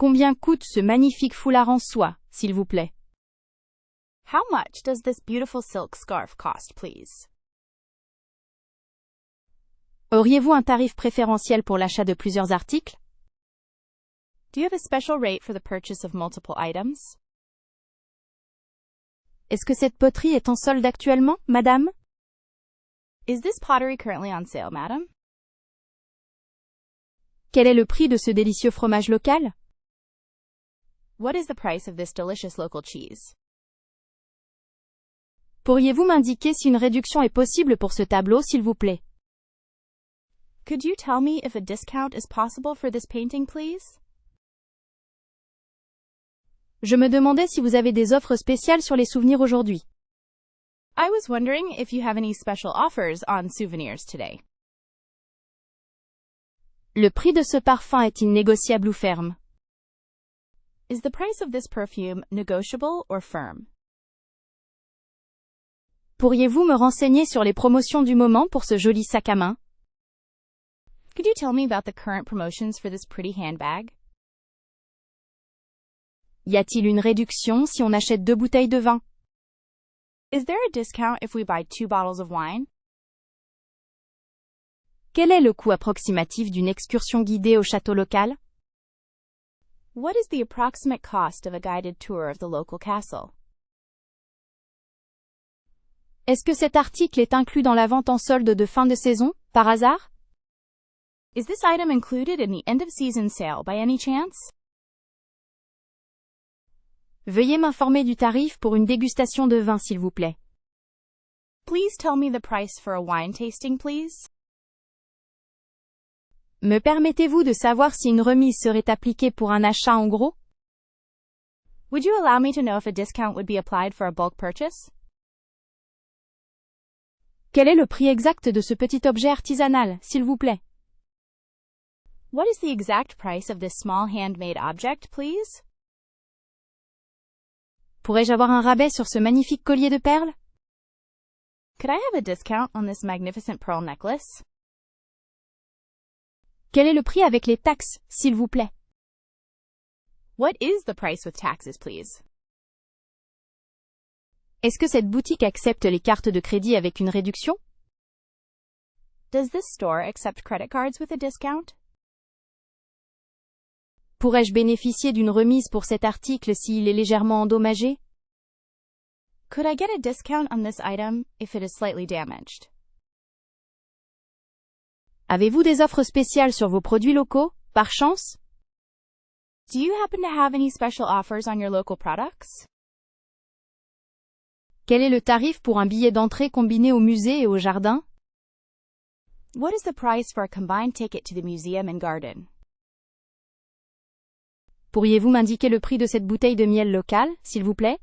Combien coûte ce magnifique foulard en soie, s'il vous plaît? How much does this beautiful silk scarf cost, please? Auriez-vous un tarif préférentiel pour l'achat de plusieurs articles? Do you have a special rate for the purchase of multiple items? Est-ce que cette poterie est en solde actuellement, madame? Is this pottery currently on sale, madam? Quel est le prix de ce délicieux fromage local? What is the price of this delicious local cheese? Pourriez-vous m'indiquer si une réduction est possible pour ce tableau, s'il vous plaît? Could you tell me if a discount is possible for this painting, please? Je me demandais si vous avez des offres spéciales sur les souvenirs aujourd'hui. I was wondering if you have any special offers on souvenirs today. Le prix de ce parfum est-il négociable ou ferme? Is the price of this perfume negotiable or firm? Pourriez-vous me renseigner sur les promotions du moment pour ce joli sac à main? Could you tell me about the current promotions for this pretty handbag? Y a-t-il une réduction si on achète 2 bouteilles de vin? Is there a discount if we buy 2 bottles of wine? Quel est le coût approximatif d'une excursion guidée au château local? What is the approximate cost of a guided tour of the local castle? Est-ce que cet article est inclus dans la vente en solde de fin de saison, par hasard? Is this item included in the end-of-season sale by any chance? Veuillez m'informer du tarif pour une dégustation de vin, s'il vous plaît. Please tell me the price for a wine tasting, please. Me permettez-vous de savoir si une remise serait appliquée pour un achat en gros? Would you allow me to know if a discount would be applied for a bulk purchase? Quel est le prix exact de ce petit objet artisanal, s'il vous plaît? What is the exact price of this small handmade object, please? Pourrais-je avoir un rabais sur ce magnifique collier de perles? Could I have a discount on this magnificent pearl necklace? Quel est le prix avec les taxes, s'il vous plaît? What is the price with taxes, please? Est-ce que cette boutique accepte les cartes de crédit avec une réduction? Does this store accept credit cards with a discount? Pourrais-je bénéficier d'une remise pour cet article s'il est légèrement endommagé? Could I get a discount on this item if it is slightly damaged? Avez-vous des offres spéciales sur vos produits locaux, par chance? Do you happen to have any special offers on your local products? Quel est le tarif pour un billet d'entrée combiné au musée et au jardin? What is the price for a combined ticket to the museum and garden? Pourriez-vous m'indiquer le prix de cette bouteille de miel local, s'il vous plaît?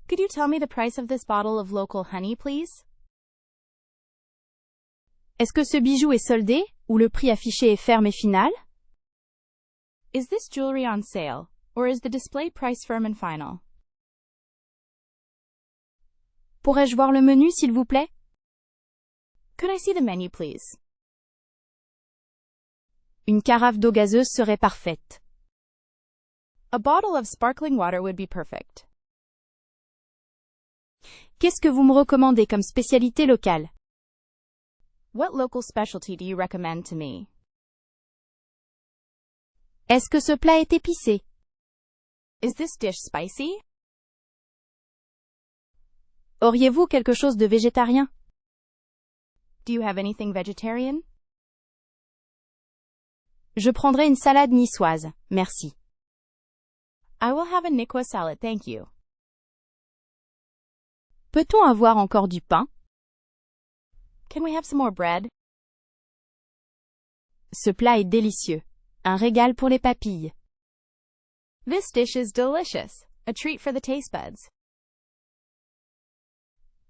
Could you tell me the price of this bottle of local honey, please? Est-ce que ce bijou est soldé, ou le prix affiché est ferme et final? Is this jewelry on sale, or is the display price firm and final? Pourrais-je voir le menu, s'il vous plaît? Could I see the menu, please? Une carafe d'eau gazeuse serait parfaite. A bottle of sparkling water would be perfect. Qu'est-ce que vous me recommandez comme spécialité locale? What local specialty do you recommend to me? Est-ce que ce plat est épicé? Is this dish spicy? Auriez-vous quelque chose de végétarien? Do you have anything vegetarian? Je prendrai une salade niçoise, merci. I will have a Niçoise salad, thank you. Peut-on avoir encore du pain? Can we have some more bread? Ce plat est délicieux. Un régal pour les papilles. This dish is delicious. A treat for the taste buds.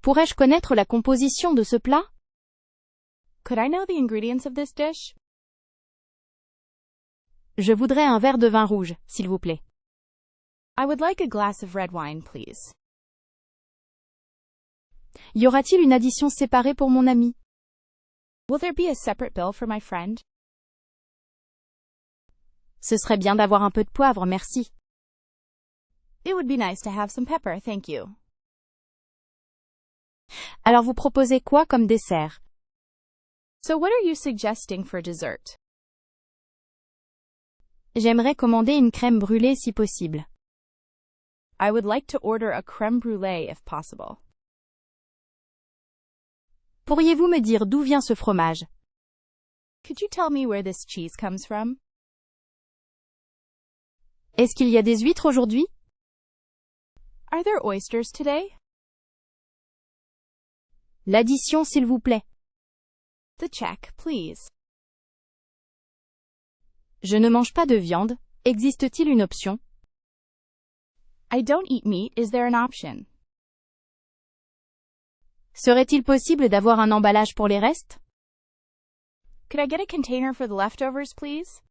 Pourrais-je connaître la composition de ce plat? Could I know the ingredients of this dish? Je voudrais un verre de vin rouge, s'il vous plaît. I would like a glass of red wine, please. Y aura-t-il une addition séparée pour mon ami? Will there be a separate bill for my friend? Ce serait bien d'avoir un peu de poivre, merci. It would be nice to have some pepper, thank you. Alors vous proposez quoi comme dessert? So what are you suggesting for dessert? J'aimerais commander une crème brûlée si possible. I would like to order a crème brûlée if possible. Pourriez-vous me dire d'où vient ce fromage? Could you tell me where this cheese comes from? Est-ce qu'il y a des huîtres aujourd'hui? Are there oysters today? L'addition, s'il vous plaît. The check, please. Je ne mange pas de viande. Existe-t-il une option? I don't eat meat, is there an option? Serait-il possible d'avoir un emballage pour les restes? Could I get a container for the leftovers, please?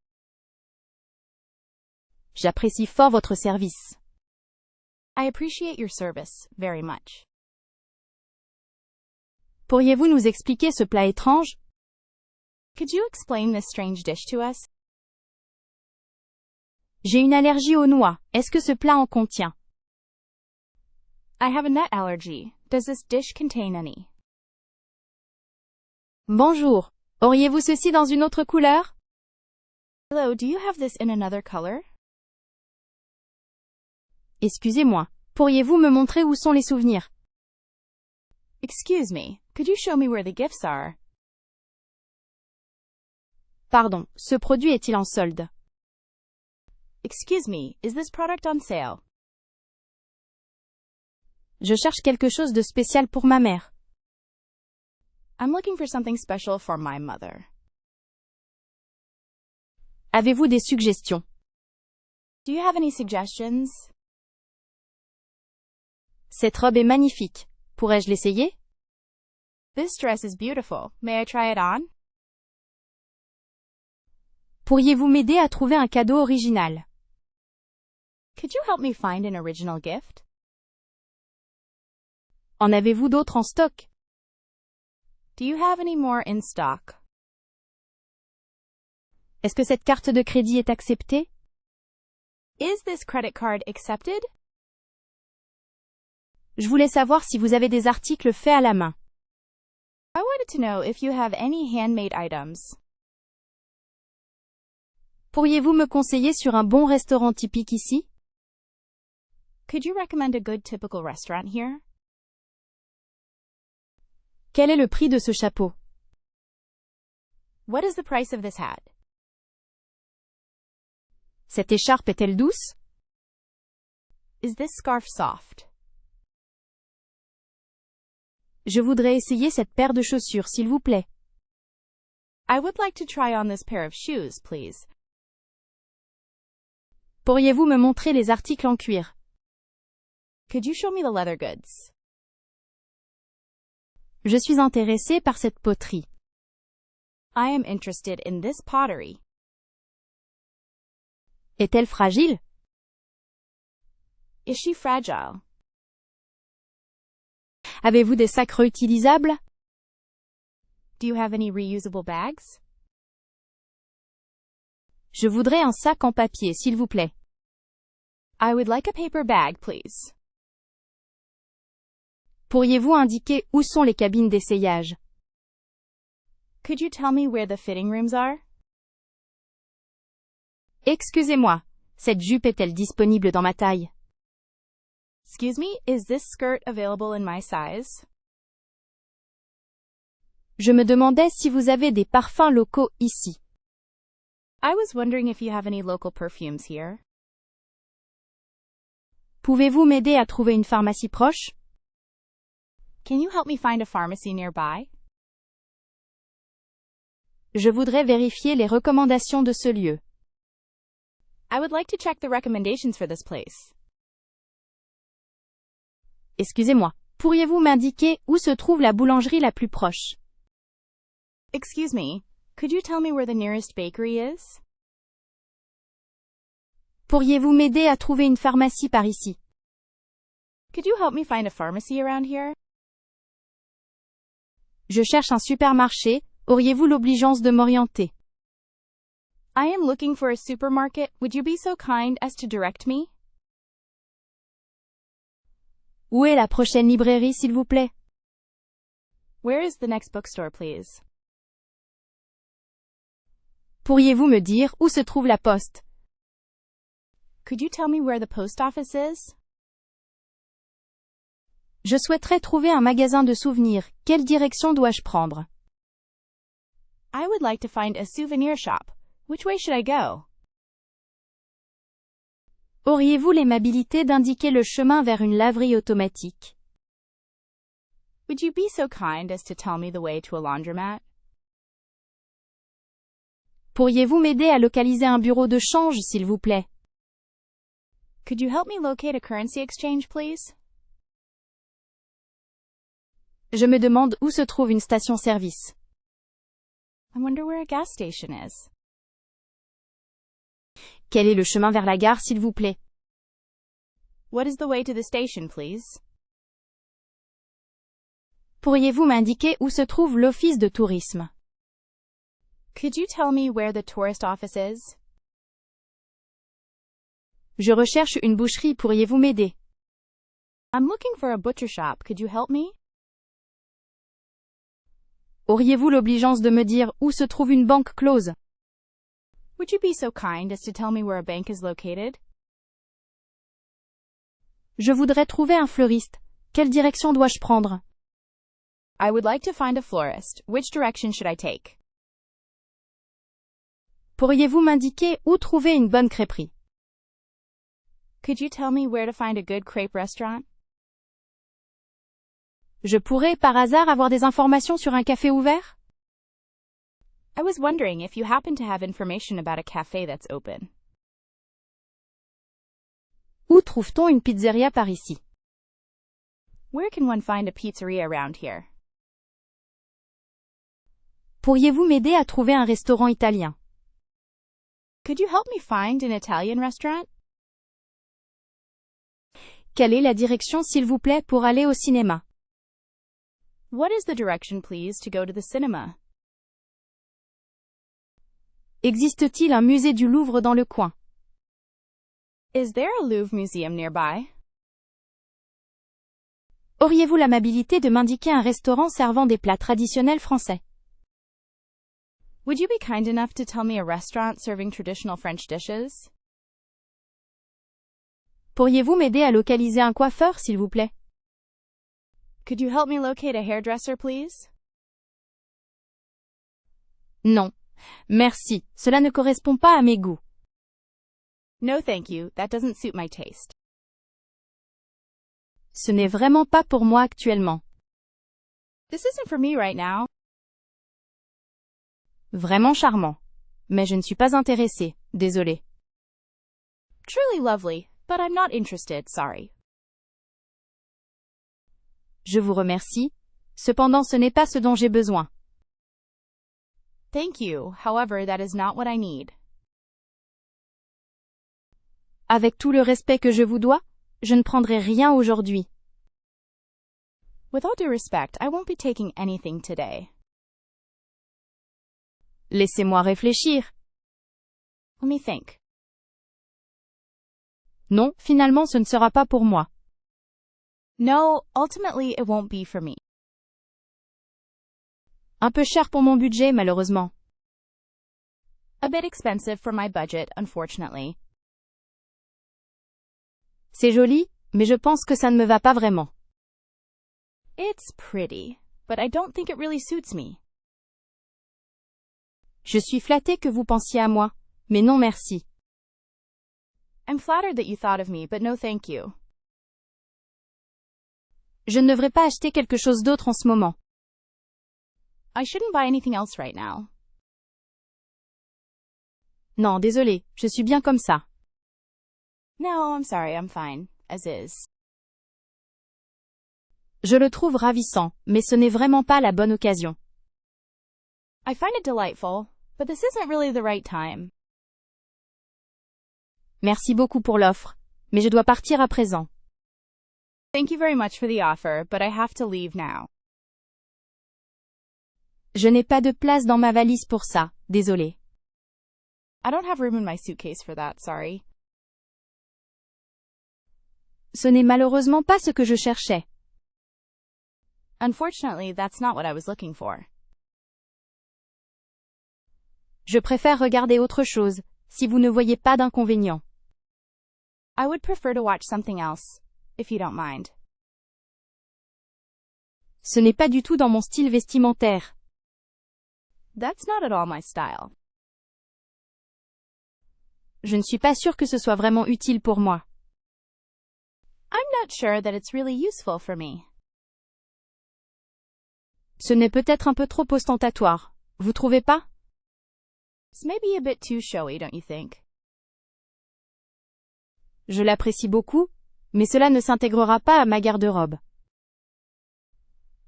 J'apprécie fort votre service. I appreciate your service very much. Pourriez-vous nous expliquer ce plat étrange? Could you explain this strange dish to us? J'ai une allergie aux noix. Est-ce que ce plat en contient? I have a nut allergy. Does this dish contain any? Bonjour. Auriez-vous ceci dans une autre couleur? Hello, do you have this in another color? Excusez-moi. Pourriez-vous me montrer où sont les souvenirs? Excuse me, could you show me where the gifts are? Pardon, ce produit est-il en solde? Excuse me, is this product on sale? Je cherche quelque chose de spécial pour ma mère. I'm looking for something special for my mother. Avez-vous des suggestions? Do you have any suggestions? Cette robe est magnifique. Pourrais-je l'essayer? This dress is beautiful. May I try it on? Pourriez-vous m'aider à trouver un cadeau original? Could you help me find an original gift? En avez-vous d'autres en stock? Do you have any more in stock? Est-ce que cette carte de crédit est acceptée? Is this credit card accepted? Je voulais savoir si vous avez des articles faits à la main. I wanted to know if you have any handmade items. Pourriez-vous me conseiller sur un bon restaurant typique ici? Could you recommend a good typical restaurant here? Quel est le prix de ce chapeau? What is the price of this hat? Cette écharpe est-elle douce? Is this scarf soft? Je voudrais essayer cette paire de chaussures, s'il vous plaît. I would like to try on this pair of shoes, please. Pourriez-vous me montrer les articles en cuir? Could you show me the leather goods? Je suis intéressée par cette poterie. I am interested in this pottery. Est-elle fragile? Is she fragile? Avez-vous des sacs réutilisables? Do you have any reusable bags? Je voudrais un sac en papier, s'il vous plaît. I would like a paper bag, please. Pourriez-vous indiquer où sont les cabines d'essayage? Could you tell me where the fitting rooms are? Excusez-moi, cette jupe est-elle disponible dans ma taille? Excuse me, is this skirt available in my size? Je me demandais si vous avez des parfums locaux ici. I was wondering if you have any local perfumes here. Pouvez-vous m'aider à trouver une pharmacie proche? Can you help me find a pharmacy nearby? Je voudrais vérifier les recommandations de ce lieu. I would like to check the recommendations for this place. Excusez-moi, pourriez-vous m'indiquer où se trouve la boulangerie la plus proche? Excuse me, could you tell me where the nearest bakery is? Pourriez-vous m'aider à trouver une pharmacie par ici? Could you help me find a pharmacy around here? Je cherche un supermarché, auriez-vous l'obligeance de m'orienter? I am looking for a supermarket. Would you be so kind as to direct me? Où est la prochaine librairie, s'il vous plaît? Where is the next bookstore, please? Pourriez-vous me dire où se trouve la poste? Could you tell me where the post office is? Je souhaiterais trouver un magasin de souvenirs. Quelle direction dois-je prendre? I would like to find a souvenir shop. Which way should I go? Auriez-vous l'aimabilité d'indiquer le chemin vers une laverie automatique? Would you be so kind as to tell me the way to a laundromat? Pourriez-vous m'aider à localiser un bureau de change, s'il vous plaît? Could you help me locate a currency exchange, please? Je me demande où se trouve une station-service. I wonder where a gas station is. Quel est le chemin vers la gare, s'il vous plaît? What is the way to the station, please? Pourriez-vous m'indiquer où se trouve l'office de tourisme? Could you tell me where the tourist office is? Je recherche une boucherie, pourriez-vous m'aider? I'm looking for a butcher shop. Could you help me? Auriez-vous l'obligeance de me dire où se trouve une banque close? Would you be so kind as to tell me where a bank is located? Je voudrais trouver un fleuriste. Quelle direction dois-je prendre? I would like to find a florist. Which direction should I take? Pourriez-vous m'indiquer où trouver une bonne crêperie? Could you tell me where to find a good crepe restaurant? Je pourrais, par hasard, avoir des informations sur un café ouvert? I was wondering if you happen to have information about a cafe that's open. Où trouve-t-on une pizzeria par ici? Where can one find a pizzeria around here? Pourriez-vous m'aider à trouver un restaurant italien? Could you help me find an Italian restaurant? Quelle est la direction, s'il vous plaît, pour aller au cinéma? What is the direction, please, to go to the cinema? Existe-t-il un musée du Louvre dans le coin? Is there a Louvre museum nearby? Auriez-vous l'amabilité de m'indiquer un restaurant servant des plats traditionnels français? Would you be kind enough to tell me a restaurant serving traditional French dishes? Pourriez-vous m'aider à localiser un coiffeur, s'il vous plaît? Could you help me locate a hairdresser, please? Non. Merci. Cela ne correspond pas à mes goûts. No, thank you. That doesn't suit my taste. Ce n'est vraiment pas pour moi actuellement. This isn't for me right now. Vraiment charmant. Mais je ne suis pas intéressée. Désolé. Truly lovely, but I'm not interested, sorry. Je vous remercie. Cependant, ce n'est pas ce dont j'ai besoin. Thank you, however, that is not what I need. Avec tout le respect que je vous dois, je ne prendrai rien aujourd'hui. With all due respect, I won't be taking anything today. Laissez-moi réfléchir. Let me think. Non, finalement, ce ne sera pas pour moi. No, ultimately it won't be for me. Un peu cher pour mon budget, malheureusement. A bit expensive for my budget, unfortunately. C'est joli, mais je pense que ça ne me va pas vraiment. It's pretty, but I don't think it really suits me. Je suis flattée que vous pensiez à moi, mais non merci. I'm flattered that you thought of me, but no thank you. Je ne devrais pas acheter quelque chose d'autre en ce moment. I shouldn't buy anything else right now. Non, désolé, je suis bien comme ça. No, I'm sorry, I'm fine, as is. Je le trouve ravissant, mais ce n'est vraiment pas la bonne occasion. I find it delightful, but this isn't really the right time. Merci beaucoup pour l'offre, mais je dois partir à présent. Thank you very much for the offer, but I have to leave now. Je n'ai pas de place dans ma valise pour ça, désolé. I don't have room in my suitcase for that, sorry. Ce n'est malheureusement pas ce que je cherchais. Unfortunately, that's not what I was looking for. Je préfère regarder autre chose, si vous ne voyez pas d'inconvénient. I would prefer to watch something else, if you don't mind. Ce n'est pas du tout dans mon style vestimentaire. That's not at all my style. Je ne suis pas sûre que ce soit vraiment utile pour moi. I'm not sure that it's really useful for me. Ce n'est peut-être un peu trop ostentatoire. Vous trouvez pas? It's maybe a bit too showy, don't you think? Je l'apprécie beaucoup, mais cela ne s'intégrera pas à ma garde-robe.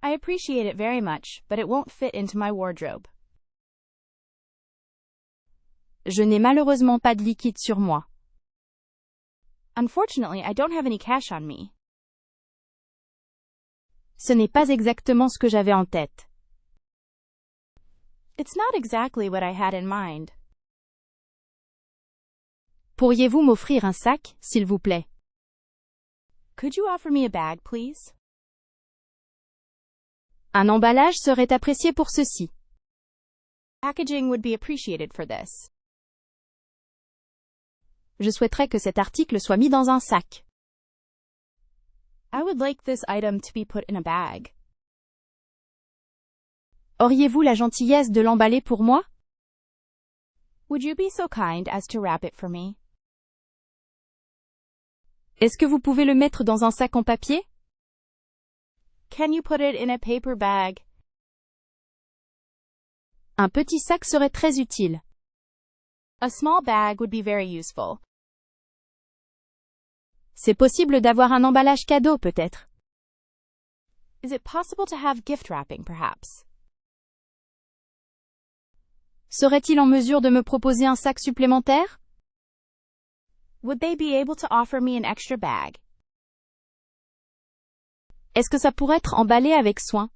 I appreciate it very much, but it won't fit into my wardrobe. Je n'ai malheureusement pas de liquide sur moi. Unfortunately, I don't have any cash on me. Ce n'est pas exactement ce que j'avais en tête. It's not exactly what I had in mind. Pourriez-vous m'offrir un sac, s'il vous plaît? Could you offer me a bag, please? Un emballage serait apprécié pour ceci. Packaging would be appreciated for this. Je souhaiterais que cet article soit mis dans un sac. I would like this item to be put in a bag. Auriez-vous la gentillesse de l'emballer pour moi? Would you be so kind as to wrap it for me? Est-ce que vous pouvez le mettre dans un sac en papier? Can you put it in a paper bag? Un petit sac serait très utile. A small bag would be very useful. C'est possible d'avoir un emballage cadeau, peut-être. Is it possible to have gift wrapping, perhaps? Serait-il en mesure de me proposer un sac supplémentaire? Would they be able to offer me an extra bag? Est-ce que ça pourrait être emballé avec soin?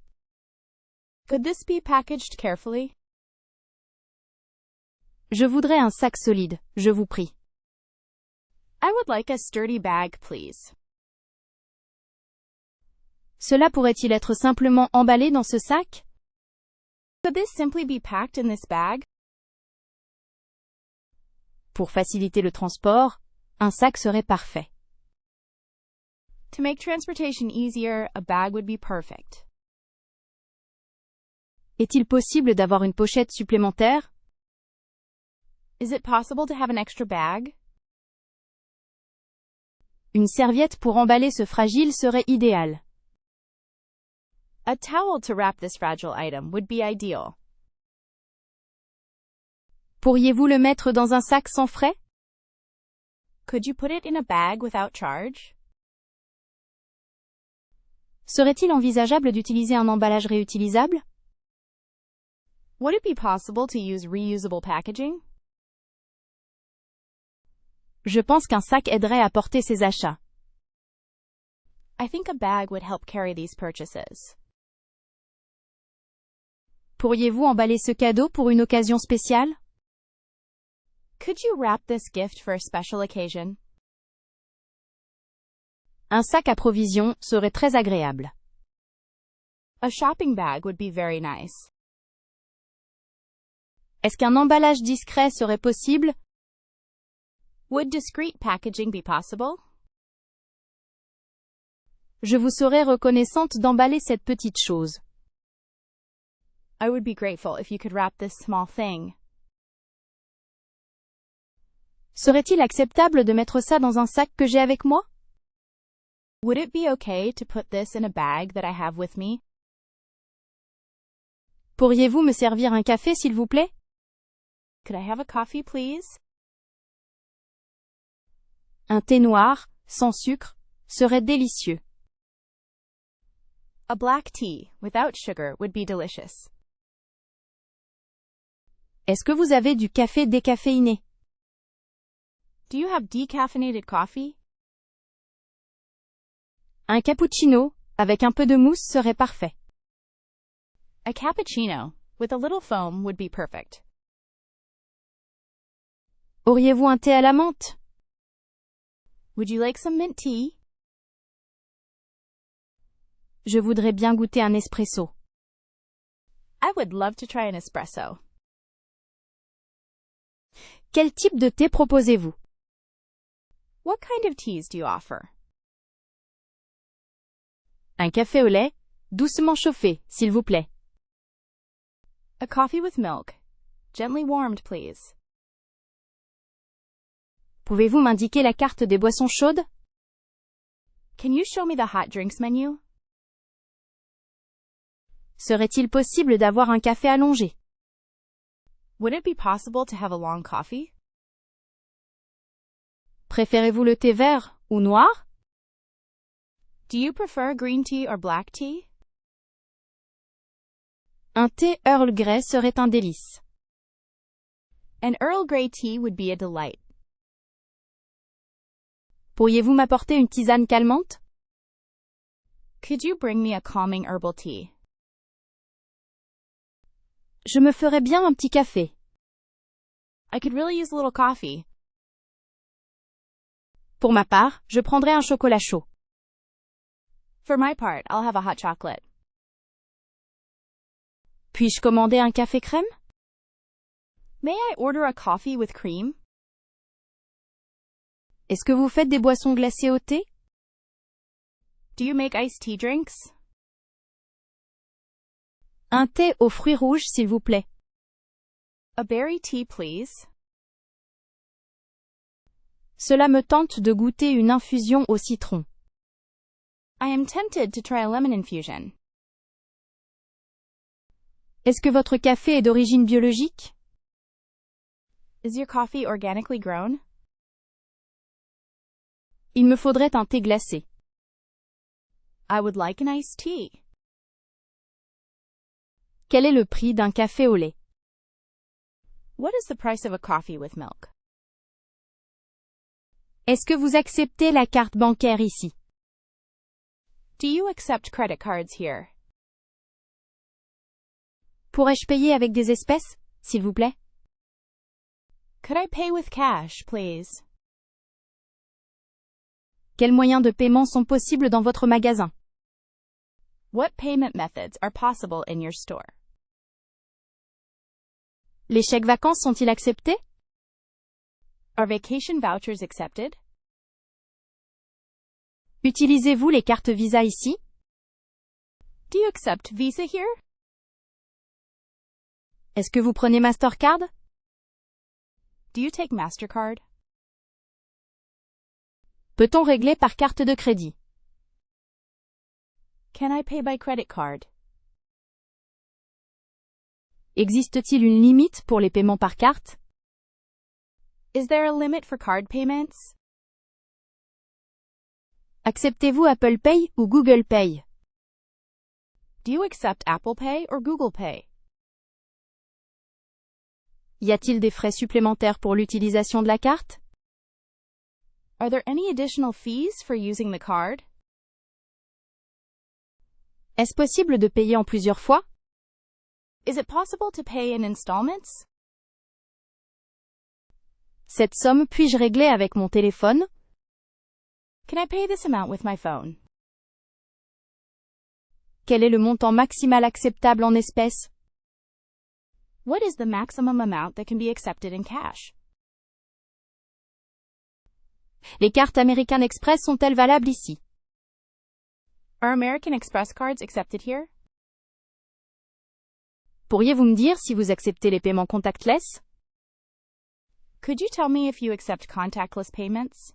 Could this be packaged carefully? Je voudrais un sac solide, je vous prie. I would like a sturdy bag, please. Cela pourrait-il être simplement emballé dans ce sac? Could this simply be packed in this bag? Pour faciliter le transport, un sac serait parfait. To make transportation easier, a bag would be perfect. Est-il possible d'avoir une pochette supplémentaire? Is it possible to have an extra bag? Une serviette pour emballer ce fragile serait idéal. A towel to wrap this fragile item would be ideal. Pourriez-vous le mettre dans un sac sans frais? Could you put it in a bag without charge? Serait-il envisageable d'utiliser un emballage réutilisable? Would it be possible to use reusable packaging? Je pense qu'un sac aiderait à porter ces achats. I think a bag would help carry these purchases. Pourriez-vous emballer ce cadeau pour une occasion spéciale? Could you wrap this gift for a special occasion? Un sac à provisions serait très agréable. A shopping bag would be very nice. Est-ce qu'un emballage discret serait possible? Would discreet packaging be possible? Je vous serais reconnaissante d'emballer cette petite chose. I would be grateful if you could wrap this small thing. Serait-il acceptable de mettre ça dans un sac que j'ai avec moi? Would it be okay to put this in a bag that I have with me? Pourriez-vous me servir un café, s'il vous plaît? Could I have a coffee, please? Un thé noir, sans sucre, serait délicieux. A black tea, without sugar, would be delicious. Est-ce que vous avez du café décaféiné? Do you have decaffeinated coffee? Un cappuccino, avec un peu de mousse serait parfait. A cappuccino, with a little foam, would be perfect. Auriez-vous un thé à la menthe? Would you like some mint tea? Je voudrais bien goûter un espresso. I would love to try an espresso. Quel type de thé proposez-vous? What kind of teas do you offer? Un café au lait, doucement chauffé, s'il vous plaît. A coffee with milk. Gently warmed, please. Pouvez-vous m'indiquer la carte des boissons chaudes? Can you show me the hot drinks menu? Serait-il possible d'avoir un café allongé? Would it be possible to have a long coffee? Préférez-vous le thé vert ou noir? Do you prefer green tea or black tea? Un thé Earl Grey serait un délice. An Earl Grey tea would be a delight. Pourriez-vous m'apporter une tisane calmante? Could you bring me a calming herbal tea? Je me ferais bien un petit café. I could really use a little coffee. Pour ma part, je prendrais un chocolat chaud. For my part, I'll have a hot chocolate. Puis-je commander un café crème? May I order a coffee with cream? Est-ce que vous faites des boissons glacées au thé? Do you make iced tea drinks? Un thé aux fruits rouges, s'il vous plaît. A berry tea, please. Cela me tente de goûter une infusion au citron. I am tempted to try a lemon infusion. Est-ce que votre café est d'origine biologique? Is your coffee organically grown? Il me faudrait un thé glacé. I would like an iced tea. Quel est le prix d'un café au lait? What is the price of a coffee with milk? Est-ce que vous acceptez la carte bancaire ici? Do you accept credit cards here? Pourrais-je payer avec des espèces, s'il vous plaît? Could I pay with cash, please? Quels moyens de paiement sont possibles dans votre magasin? What payment methods are possible in your store? Les chèques vacances sont-ils acceptés? Are vacation vouchers accepted? Utilisez-vous les cartes Visa ici? Do you accept Visa here? Est-ce que vous prenez Mastercard? Do you take MasterCard? Peut-on régler par carte de crédit? Can I pay by credit card? Existe-t-il une limite pour les paiements par carte? Is there a limit for card payments? Acceptez-vous Apple Pay ou Google Pay? Do you accept Apple Pay or Google Pay? Y a-t-il des frais supplémentaires pour l'utilisation de la carte? Are there any additional fees for using the card? Est-ce possible de payer en plusieurs fois? Is it possible to pay in installments? Cette somme puis-je régler avec mon téléphone? Can I pay this amount with my phone? Quel est le montant maximal acceptable en espèces? What is the maximum amount that can be accepted in cash? Les cartes American Express sont-elles valables ici? Are American Express cards accepted here? Pourriez-vous me dire si vous acceptez les paiements contactless? Could you tell me if you accept contactless payments?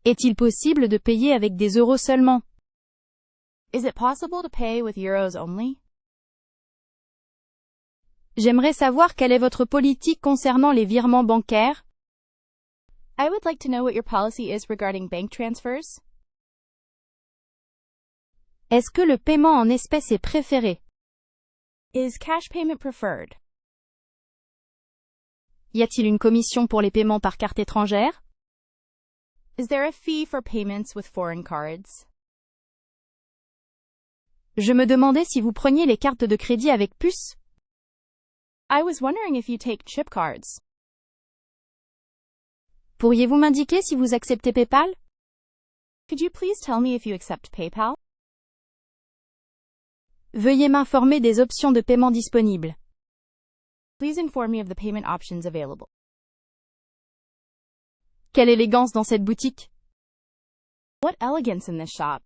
Est-il possible de payer avec des euros seulement? Is it possible to pay with euros only? J'aimerais savoir quelle est votre politique concernant les virements bancaires. I would like to know what your policy is regarding bank transfers. Est-ce que le paiement en espèces est préféré? Is cash payment preferred? Y a-t-il une commission pour les paiements par carte étrangère? Is there a fee for payments with foreign cards? Je me demandais si vous preniez les cartes de crédit avec puce. I was wondering if you take chip cards. Pourriez-vous m'indiquer si vous acceptez PayPal? Could you please tell me if you accept PayPal? Veuillez m'informer des options de paiement disponibles. Please inform me of the payment options available. Quelle élégance dans cette boutique! What elegance in this shop.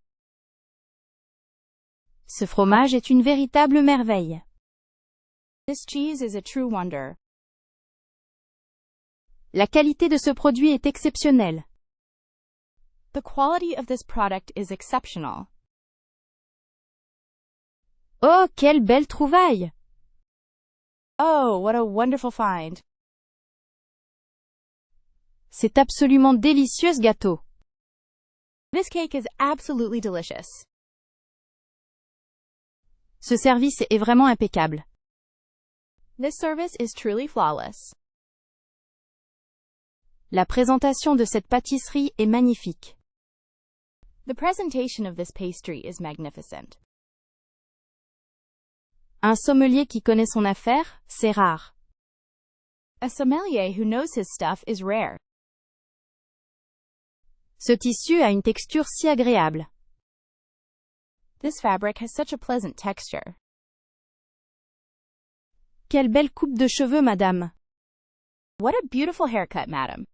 Ce fromage est une véritable merveille. This cheese is a true wonder. La qualité de ce produit est exceptionnelle. The quality of this product is exceptional. Oh, quelle belle trouvaille! Oh, what a wonderful find. C'est absolument délicieux ce gâteau. This cake is absolutely delicious. Ce service est vraiment impeccable. This service is truly flawless. La présentation de cette pâtisserie est magnifique. The presentation of this pastry is magnificent. Un sommelier qui connaît son affaire, c'est rare. A sommelier who knows his stuff is rare. Ce tissu a une texture si agréable. This fabric has such a pleasant texture. Quelle belle coupe de cheveux, madame. What a beautiful haircut, madam.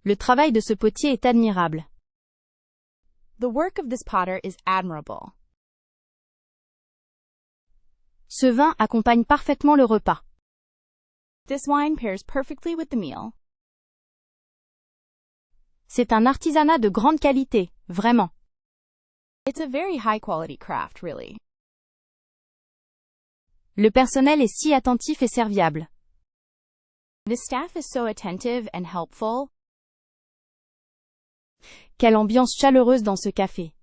Le travail de ce potier est admirable. The work of this potter is admirable. Ce vin accompagne parfaitement le repas. This wine pairs perfectly with the meal. C'est un artisanat de grande qualité, vraiment. It's a very high-quality craft, really. Le personnel est si attentif et serviable. The staff is so attentive and helpful. Quelle ambiance chaleureuse dans ce café.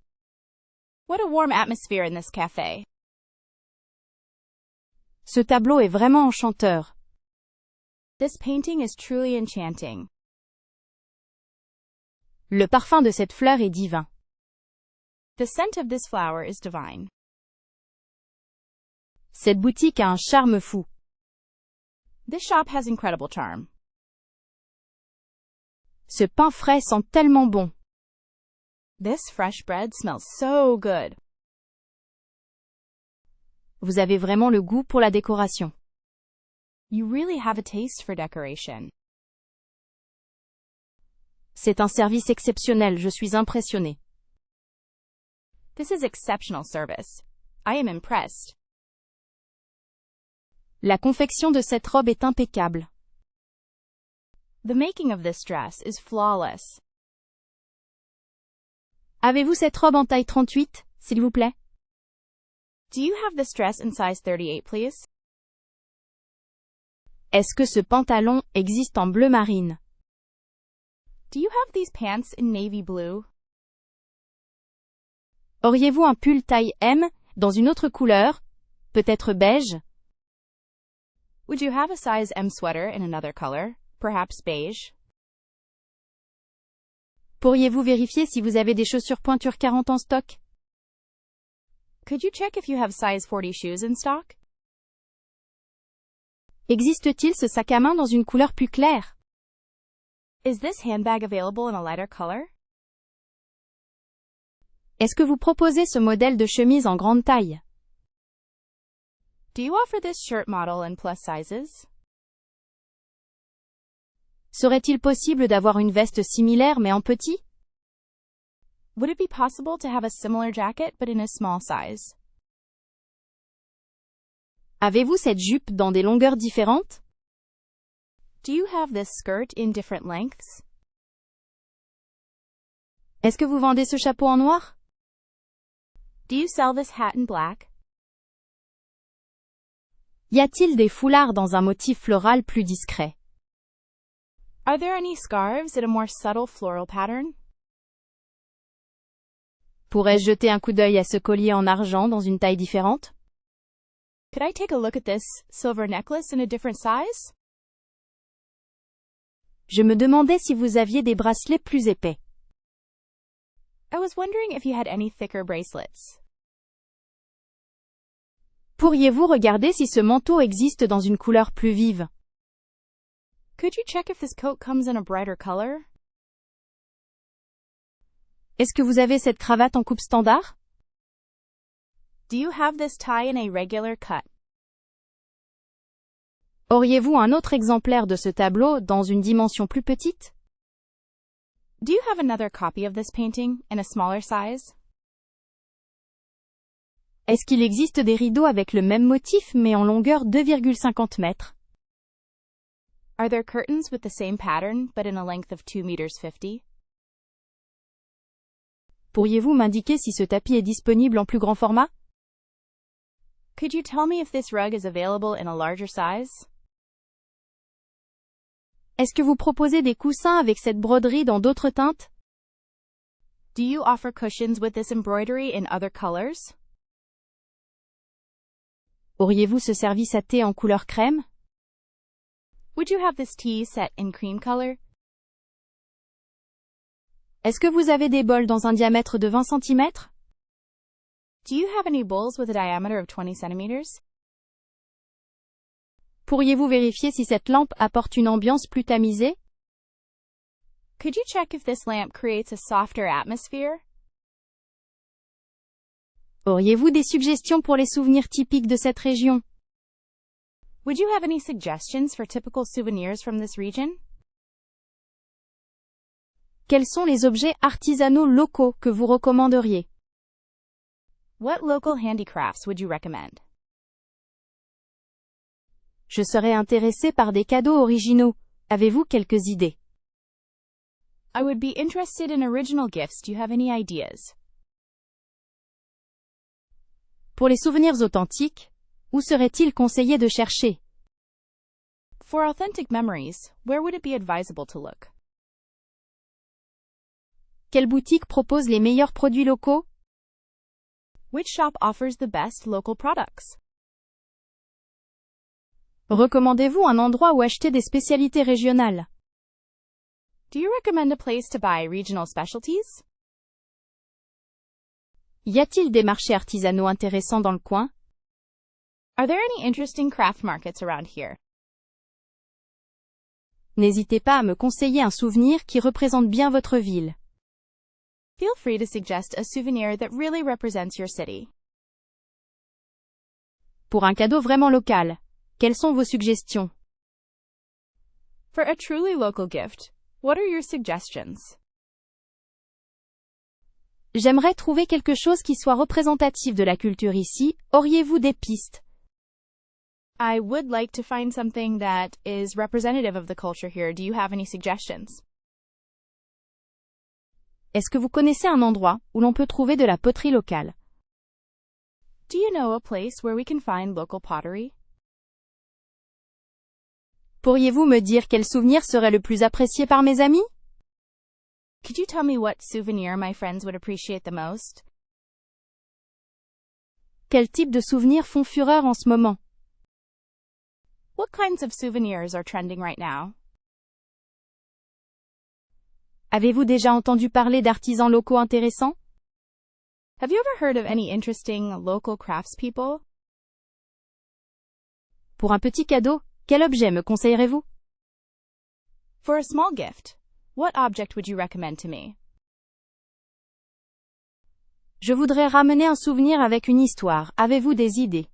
What a warm atmosphere in this cafe. Ce tableau est vraiment enchanteur. This painting is truly enchanting. Le parfum de cette fleur est divin. The scent of this flower is divine. Cette boutique a un charme fou. This shop has incredible charm. Ce pain frais sent tellement bon. This fresh bread smells so good. Vous avez vraiment le goût pour la décoration. You really have a taste for decoration. C'est un service exceptionnel, je suis impressionné. This is exceptional service. I am impressed. La confection de cette robe est impeccable. The making of this dress is flawless. Avez-vous cette robe en taille 38, s'il vous plaît? Do you have this dress in size 38, please? Est-ce que ce pantalon existe en bleu marine? Do you have these pants in navy blue? Auriez-vous un pull taille M, dans une autre couleur, peut-être beige? Would you have a size M sweater in another color, perhaps beige? Pourriez-vous vérifier si vous avez des chaussures pointure 40 en stock? Could you check if you have size 40 shoes in stock? Existe-t-il ce sac à main dans une couleur plus claire? Is this handbag available in a lighter color? Est-ce que vous proposez ce modèle de chemise en grande taille? Do you offer this shirt model in plus sizes? Serait-il possible d'avoir une veste similaire mais en petit? Would it be possible to have a similar jacket but in a small size? Avez-vous cette jupe dans des longueurs différentes? Do you have this skirt in different lengths? Est-ce que vous vendez ce chapeau en noir? Do you sell this hat in black? Y a-t-il des foulards dans un motif floral plus discret? Are there any scarves in a more subtle floral pattern? Pourrais-je jeter un coup d'œil à ce collier en argent dans une taille différente? Could I take a look at this silver necklace in a different size? Je me demandais si vous aviez des bracelets plus épais. I was wondering if you had any thicker bracelets. Pourriez-vous regarder si ce manteau existe dans une couleur plus vive? Could you check if this coat comes in a brighter color? Est-ce que vous avez cette cravate en coupe standard? Do you have this tie in a regular cut? Auriez-vous un autre exemplaire de ce tableau dans une dimension plus petite? Do you have another copy of this painting in a smaller size? Est-ce qu'il existe des rideaux avec le même motif mais en longueur 2,50 mètres? Are there curtains with the same pattern but in a length of 2 meters 50? Pourriez-vous m'indiquer si ce tapis est disponible en plus grand format? Could you tell me if this rug is available in a larger size? Est-ce que vous proposez des coussins avec cette broderie dans d'autres teintes? Do you offer cushions with this embroidery in other colors? Auriez-vous ce service à thé en couleur crème? Would you have this tea set in cream color? Est-ce que vous avez des bols dans un diamètre de 20 cm? Do you have any bowls with a diameter of 20 centimeters? Pourriez-vous vérifier si cette lampe apporte une ambiance plus tamisée? Could you check if this lamp creates a softer atmosphere? Auriez-vous des suggestions pour les souvenirs typiques de cette région? Would you have any suggestions for typical souvenirs from this region? Quels sont les objets artisanaux locaux que vous recommanderiez? What local handicrafts would you recommend? Je serais intéressé par des cadeaux originaux. Avez-vous quelques idées? I would be interested in original gifts. Do you have any ideas? Pour les souvenirs authentiques, où serait-il conseillé de chercher? For authentic memories, where would it be advisable to look? Quelle boutique propose les meilleurs produits locaux? Which shop offers the best local products? Recommandez-vous un endroit où acheter des spécialités régionales? Do you recommend a place to buy regional specialties? Y a-t-il des marchés artisanaux intéressants dans le coin? Are there any interesting craft markets around here? N'hésitez pas à me conseiller un souvenir qui représente bien votre ville. Feel free to suggest a souvenir that really represents your city. Pour un cadeau vraiment local, quelles sont vos suggestions? For a truly local gift, what are your suggestions? J'aimerais trouver quelque chose qui soit représentatif de la culture ici. Auriez-vous des pistes? I would like to find something that is representative of the culture here. Do you have any suggestions? Est-ce que vous connaissez un endroit où l'on peut trouver de la poterie locale? Do you know a place where we can find local pottery? Pourriez-vous me dire quel souvenir serait le plus apprécié par mes amis? Could you tell me what souvenir my friends would appreciate the most? Quel type de souvenirs font fureur en ce moment? What kinds of souvenirs are trending right now? Avez-vous déjà entendu parler d'artisans locaux intéressants? Have you ever heard of any interesting local craftspeople? Pour un petit cadeau, quel objet me conseillerez-vous? For a small gift, what object would you recommend to me? Je voudrais ramener un souvenir avec une histoire. Avez-vous des idées?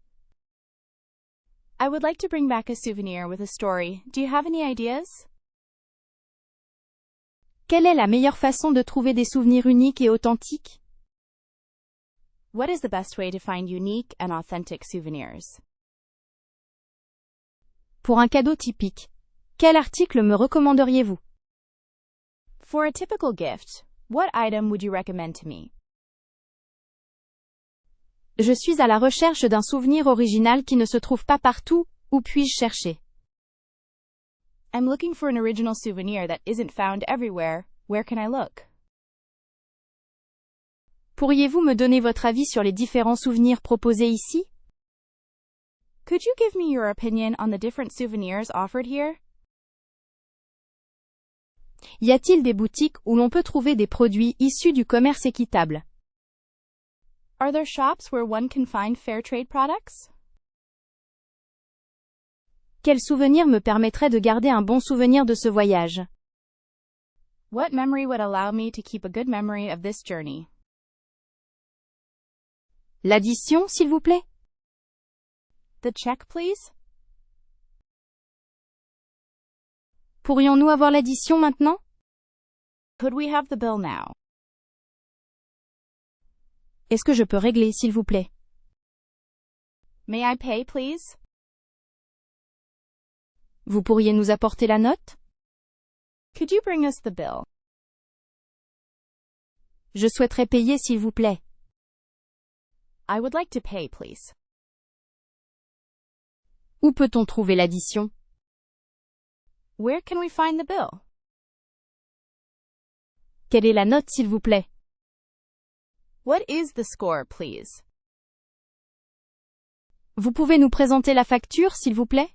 I would like to bring back a souvenir with a story. Do you have any ideas? Quelle est la meilleure façon de trouver des souvenirs uniques et authentiques? What is the best way to find unique and authentic souvenirs? Pour un cadeau typique, quel article me recommanderiez-vous? For a typical gift, what item would you recommend to me? Je suis à la recherche d'un souvenir original qui ne se trouve pas partout. Où puis-je chercher? I'm looking for an original souvenir that isn't found everywhere. Where can I look? Pourriez-vous me donner votre avis sur les différents souvenirs proposés ici? Could you give me your opinion on the different souvenirs offered here? Y a-t-il des boutiques où l'on peut trouver des produits issus du commerce équitable? Are there shops where one can find fair trade products? Quel souvenir me permettrait de garder un bon souvenir de ce voyage? What memory would allow me to keep a good memory of this journey? L'addition, s'il vous plaît? The check, please? Pourrions-nous avoir l'addition maintenant? Could we have the bill now? Est-ce que je peux régler, s'il vous plaît? May I pay, please? Vous pourriez nous apporter la note? Could you bring us the bill? Je souhaiterais payer, s'il vous plaît. I would like to pay, please. Où peut-on trouver l'addition? Where can we find the bill? Quelle est la note, s'il vous plaît? What is the score, please? Vous pouvez nous présenter la facture, s'il vous plaît?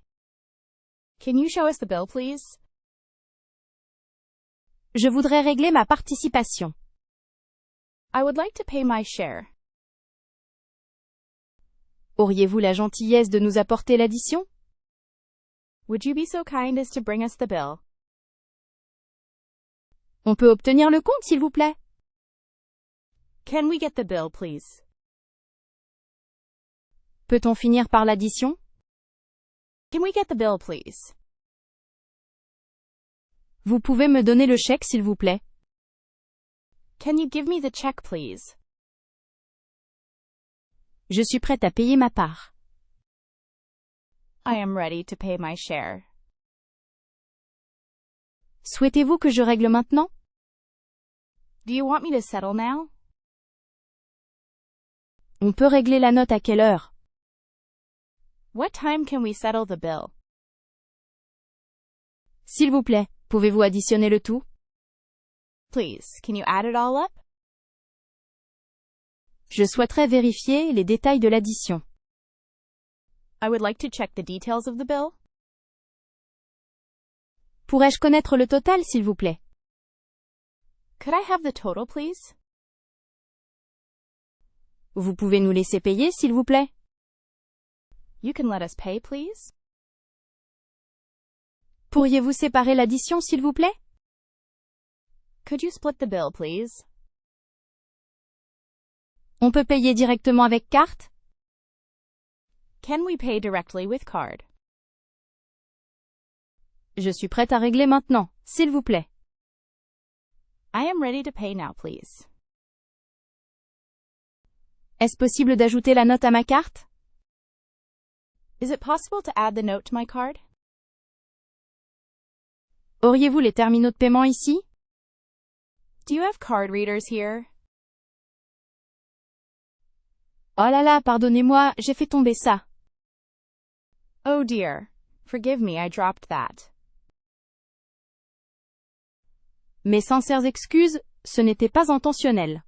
Can you show us the bill, please? Je voudrais régler ma participation. I would like to pay my share. Auriez-vous la gentillesse de nous apporter l'addition? Would you be so kind as to bring us the bill? On peut obtenir le compte, s'il vous plaît? Can we get the bill, please? Peut-on finir par l'addition? Can we get the bill, please? Vous pouvez me donner le chèque, s'il vous plaît? Can you give me the check, please? Je suis prête à payer ma part. I am ready to pay my share. Souhaitez-vous que je règle maintenant? Do you want me to settle now? On peut régler la note à quelle heure? What time can we settle the bill? S'il vous plaît, pouvez-vous additionner le tout? Please, can you add it all up? Je souhaiterais vérifier les détails de l'addition. I would like to check the details of the bill. Pourrais-je connaître le total, s'il vous plaît? Could I have the total, please? Vous pouvez nous laisser payer, s'il vous plaît? You can let us pay, please? Pourriez-vous séparer l'addition, s'il vous plaît? Could you split the bill, please? On peut payer directement avec carte? Can we pay directly with card? Je suis prête à régler maintenant, s'il vous plaît. I am ready to pay now, please. Est-ce possible d'ajouter la note à ma carte? Is it possible to add the note to my card? Auriez-vous les terminaux de paiement ici? Do you have card readers here? Oh là là, pardonnez-moi, j'ai fait tomber ça. Oh dear. Forgive me, I dropped that. Mes sincères excuses, ce n'était pas intentionnel.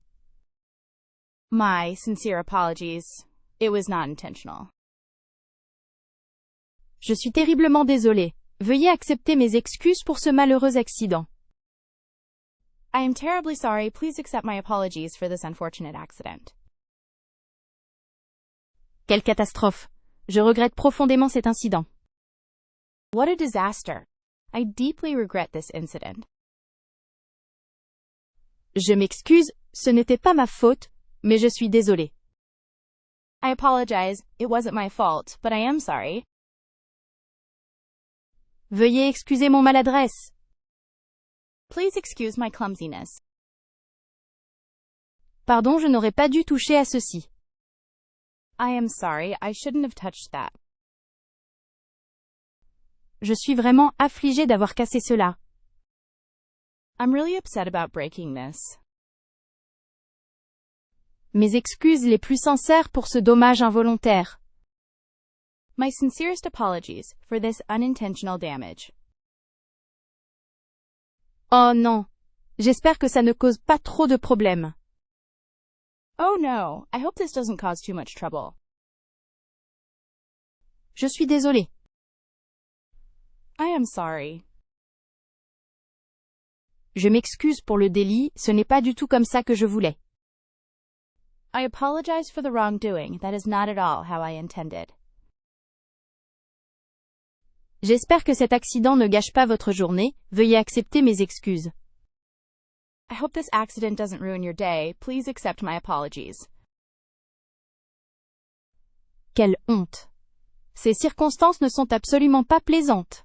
My sincere apologies. It was not intentional. Je suis terriblement désolée. Veuillez accepter mes excuses pour ce malheureux accident. I am terribly sorry. Please accept my apologies for this unfortunate accident. Quelle catastrophe. Je regrette profondément cet incident. What a disaster. I deeply regret this incident. Je m'excuse, ce n'était pas ma faute, mais je suis désolée. I apologize. It wasn't my fault, but I am sorry. Veuillez excuser mon maladresse. Please excuse my clumsiness. Pardon, je n'aurais pas dû toucher à ceci. I am sorry. I shouldn't have touched that. Je suis vraiment affligée d'avoir cassé cela. I'm really upset about breaking this. Mes excuses les plus sincères pour ce dommage involontaire. My sincerest apologies for this unintentional damage. Oh non. J'espère que ça ne cause pas trop de problèmes. Oh no, I hope this doesn't cause too much trouble. Je suis désolée. I am sorry. Je m'excuse pour le délit, ce n'est pas du tout comme ça que je voulais. I apologize for the wrongdoing. That is not at all how I intended. J'espère que cet accident ne gâche pas votre journée, veuillez accepter mes excuses. I hope this accident doesn't ruin your day. Please accept my apologies. Quelle honte. Ces circonstances ne sont absolument pas plaisantes.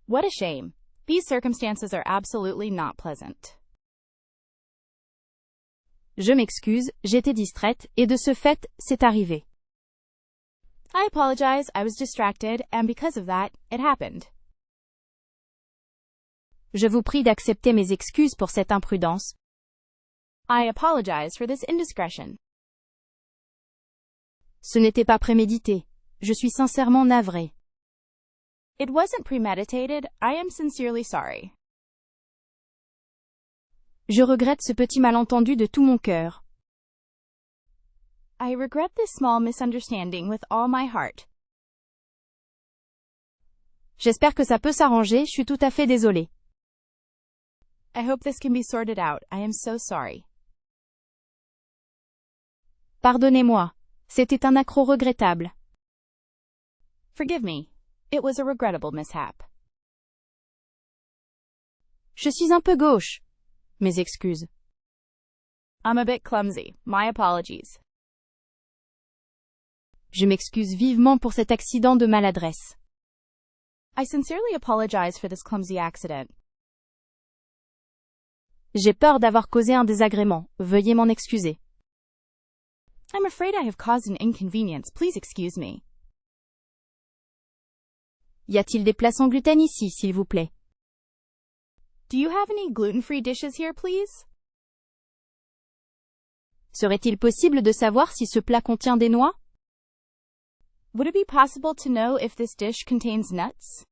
What a shame. These circumstances are absolutely not pleasant. Je m'excuse, j'étais distraite, et de ce fait, c'est arrivé. I apologize, I was distracted, and because of that, it happened. Je vous prie d'accepter mes excuses pour cette imprudence. I apologize for this indiscretion. Ce n'était pas prémédité. Je suis sincèrement navrée. It wasn't premeditated, I am sincerely sorry. Je regrette ce petit malentendu de tout mon cœur. I regret this small misunderstanding with all my heart. J'espère que ça peut s'arranger, je suis tout à fait désolée. I hope this can be sorted out, I am so sorry. Pardonnez-moi. C'était un accroc regrettable. Forgive me. It was a regrettable mishap. Je suis un peu gauche. Mes excuses. I'm a bit clumsy. My apologies. Je m'excuse vivement pour cet accident de maladresse. I sincerely apologize for this clumsy accident. J'ai peur d'avoir causé un désagrément. Veuillez m'en excuser. I'm afraid I have caused an inconvenience. Please excuse me. Y a-t-il des plats sans gluten ici, s'il vous plaît? Do you have any gluten-free dishes here, please? Serait-il possible de savoir si ce plat contient des noix? Would it be possible to know if this dish contains nuts?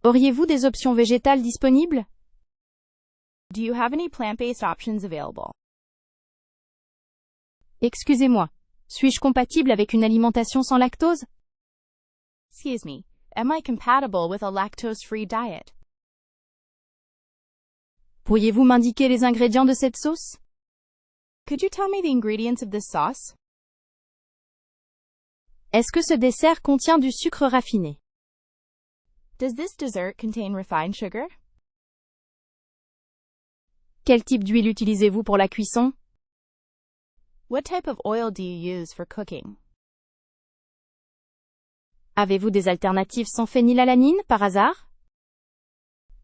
Auriez-vous des options végétales disponibles? Do you have any plant-based options available? Excusez-moi. Suis-je compatible avec une alimentation sans lactose? Excuse me. Am I compatible with a lactose-free diet? Pourriez-vous m'indiquer les ingrédients de cette sauce? Could you tell me the ingredients of this sauce? Est-ce que ce dessert contient du sucre raffiné? Does this dessert contain refined sugar? Quel type d'huile utilisez-vous pour la cuisson? What type of oil do you use for cooking? Avez-vous des alternatives sans phénylalanine, par hasard?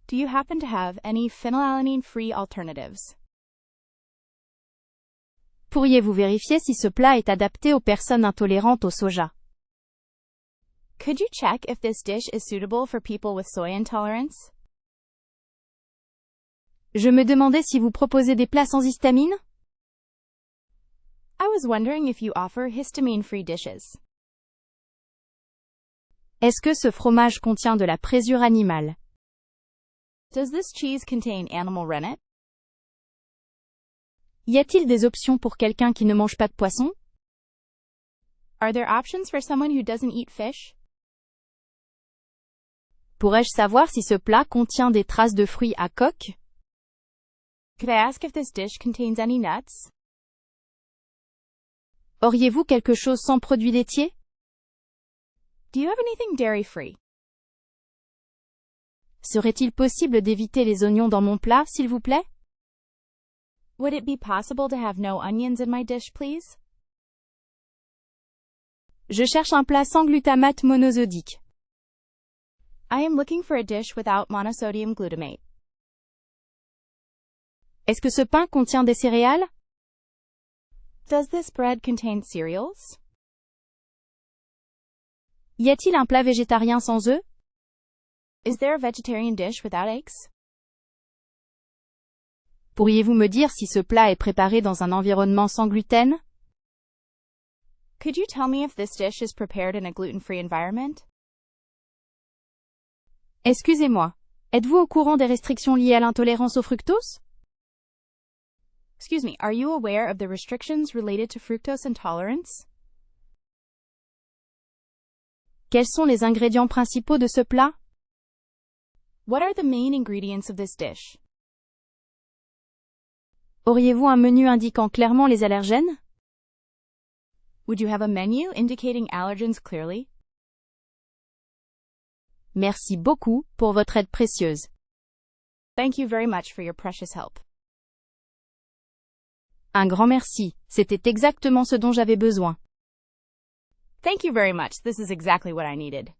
Do you happen to have any phenylalanine-free alternatives? Pourriez-vous vérifier si ce plat est adapté aux personnes intolérantes au soja? Could you check if this dish is suitable for people with soy intolerance? Je me demandais si vous proposez des plats sans histamine? I was wondering if you offer histamine-free dishes. Est-ce que ce fromage contient de la présure animale? Does this cheese contain animal rennet? Y a-t-il des options pour quelqu'un qui ne mange pas de poisson? Are there options for someone who doesn't eat fish? Pourrais-je savoir si ce plat contient des traces de fruits à coque? Could I ask if this dish contains any nuts? Auriez-vous quelque chose sans produits laitiers? Do you have anything dairy-free? Serait-il possible d'éviter les oignons dans mon plat, s'il vous plaît? Would it be possible to have no onions in my dish, please? Je cherche un plat sans glutamate monosodique. I am looking for a dish without monosodium glutamate. Est-ce que ce pain contient des céréales? Does this bread contain cereals? Y a-t-il un plat végétarien sans œufs? Is there a vegetarian dish without eggs? Pourriez-vous me dire si ce plat est préparé dans un environnement sans gluten? Could you tell me if this dish is prepared in a gluten-free environment? Excusez-moi. Êtes-vous au courant des restrictions liées à l'intolérance au fructose? Excuse me, are you aware of the restrictions related to fructose intolerance? Quels sont les ingrédients principaux de ce plat? What are the main ingredients of this dish? Auriez-vous un menu indiquant clairement les allergènes? Would you have a menu indicating allergens clearly? Merci beaucoup pour votre aide précieuse. Thank you very much for your precious help. Un grand merci, c'était exactement ce dont j'avais besoin. Thank you very much. This is exactly what I needed.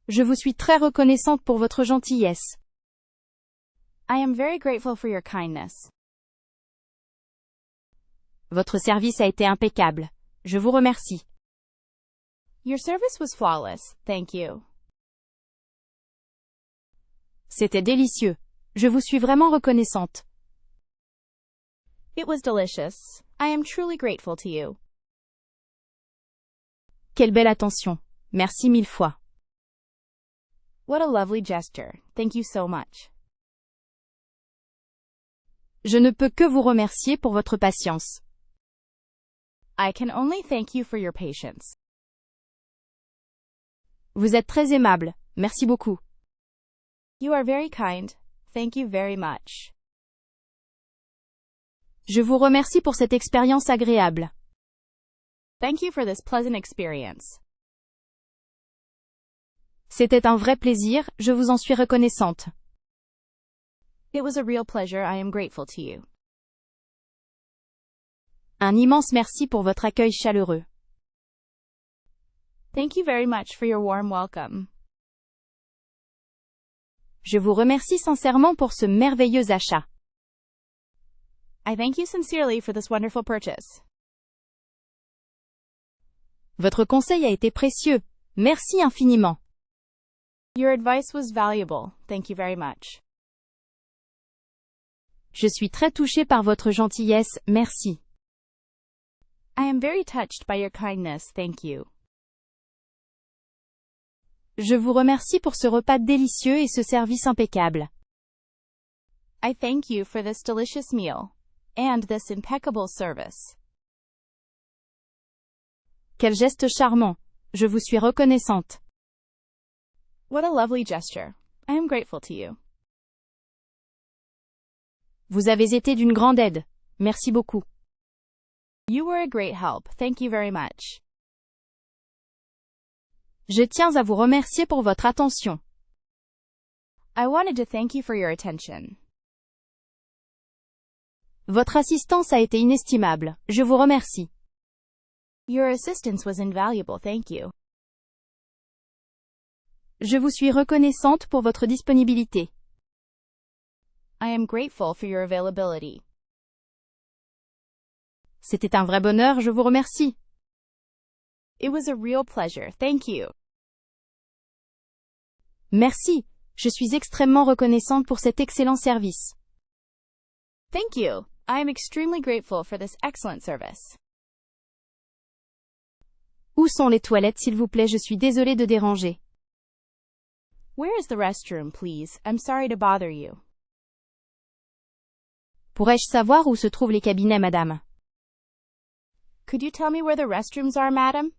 Je vous suis très reconnaissante pour votre gentillesse. I am very grateful for your kindness. Votre service a été impeccable. Je vous remercie. Your service was flawless. Thank you. C'était délicieux. Je vous suis vraiment reconnaissante. It was delicious. I am truly grateful to you. Quelle belle attention. Merci mille fois. What a lovely gesture. Thank you so much. Je ne peux que vous remercier pour votre patience. I can only thank you for your patience. Vous êtes très aimable. Merci beaucoup. You are very kind. Thank you very much. Je vous remercie pour cette expérience agréable. Thank you for this pleasant experience. C'était un vrai plaisir, je vous en suis reconnaissante. It was a real pleasure. I am grateful to you. Un immense merci pour votre accueil chaleureux. Thank you very much for your warm welcome. Je vous remercie sincèrement pour ce merveilleux achat. I thank you sincerely for this wonderful purchase. Votre conseil a été précieux. Merci infiniment. Your advice was valuable. Thank you very much. Je suis très touchée par votre gentillesse, merci. I am very touched by your kindness. Thank you. Je vous remercie pour ce repas délicieux et ce service impeccable. I thank you for this delicious meal and this impeccable service. Quel geste charmant. Je vous suis reconnaissante. What a lovely gesture. I am grateful to you. Vous avez été d'une grande aide. Merci beaucoup. You were a great help. Thank you very much. Je tiens à vous remercier pour votre attention. I wanted to thank you for your attention. Votre assistance a été inestimable. Je vous remercie. Your assistance was invaluable. Thank you. Je vous suis reconnaissante pour votre disponibilité. I am grateful for your availability. C'était un vrai bonheur, je vous remercie. It was a real pleasure. Thank you. Merci. Je suis extrêmement reconnaissante pour cet excellent service. Thank you. I am extremely grateful for this excellent service. Où sont les toilettes, s'il vous plaît? Je suis désolée de déranger. Where is the restroom, please? I'm sorry to bother you. Pourrais-je savoir où se trouvent les cabinets, madame? Could you tell me where the restrooms are, madam?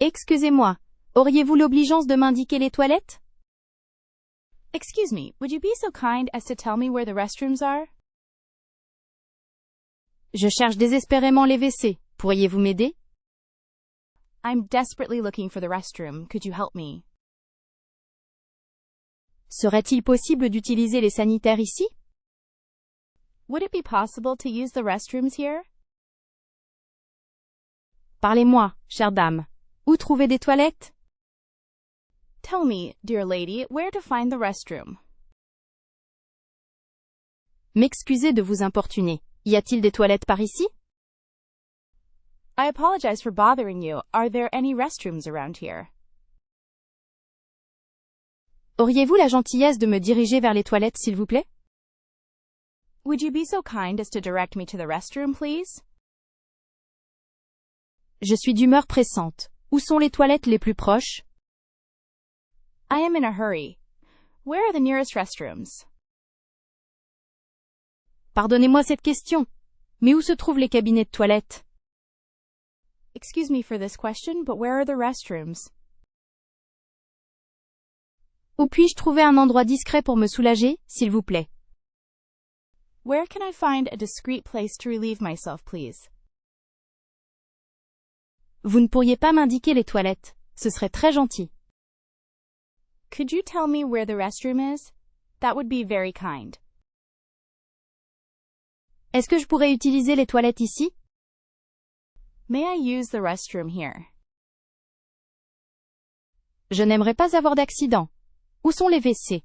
Excusez-moi. Auriez-vous l'obligeance de m'indiquer les toilettes? Excuse me, would you be so kind as to tell me where the restrooms are? Je cherche désespérément les WC. Pourriez-vous m'aider? I'm desperately looking for the restroom. Could you help me? Serait-il possible d'utiliser les sanitaires ici? Would it be possible to use the restrooms here? Parlez-moi, chère dame. Où trouver des toilettes? Tell me, dear lady, where to find the restroom. M'excusez de vous importuner. Y a-t-il des toilettes par ici? I apologize for bothering you. Are there any restrooms around here? Auriez-vous la gentillesse de me diriger vers les toilettes, s'il vous plaît? Would you be so kind as to direct me to the restroom, please? Je suis d'humeur pressante. Où sont les toilettes les plus proches? I am in a hurry. Where are the nearest restrooms? Pardonnez-moi cette question. Mais où se trouvent les cabinets de toilettes? Excuse me for this question, but where are the restrooms? Où puis-je trouver un endroit discret pour me soulager, s'il vous plaît? Where can I find a discreet place to relieve myself, please? Vous ne pourriez pas m'indiquer les toilettes? Ce serait très gentil. Could you tell me where the restroom is? That would be very kind. Est-ce que je pourrais utiliser les toilettes ici? May I use the restroom here? Je n'aimerais pas avoir d'accident. Où sont les WC?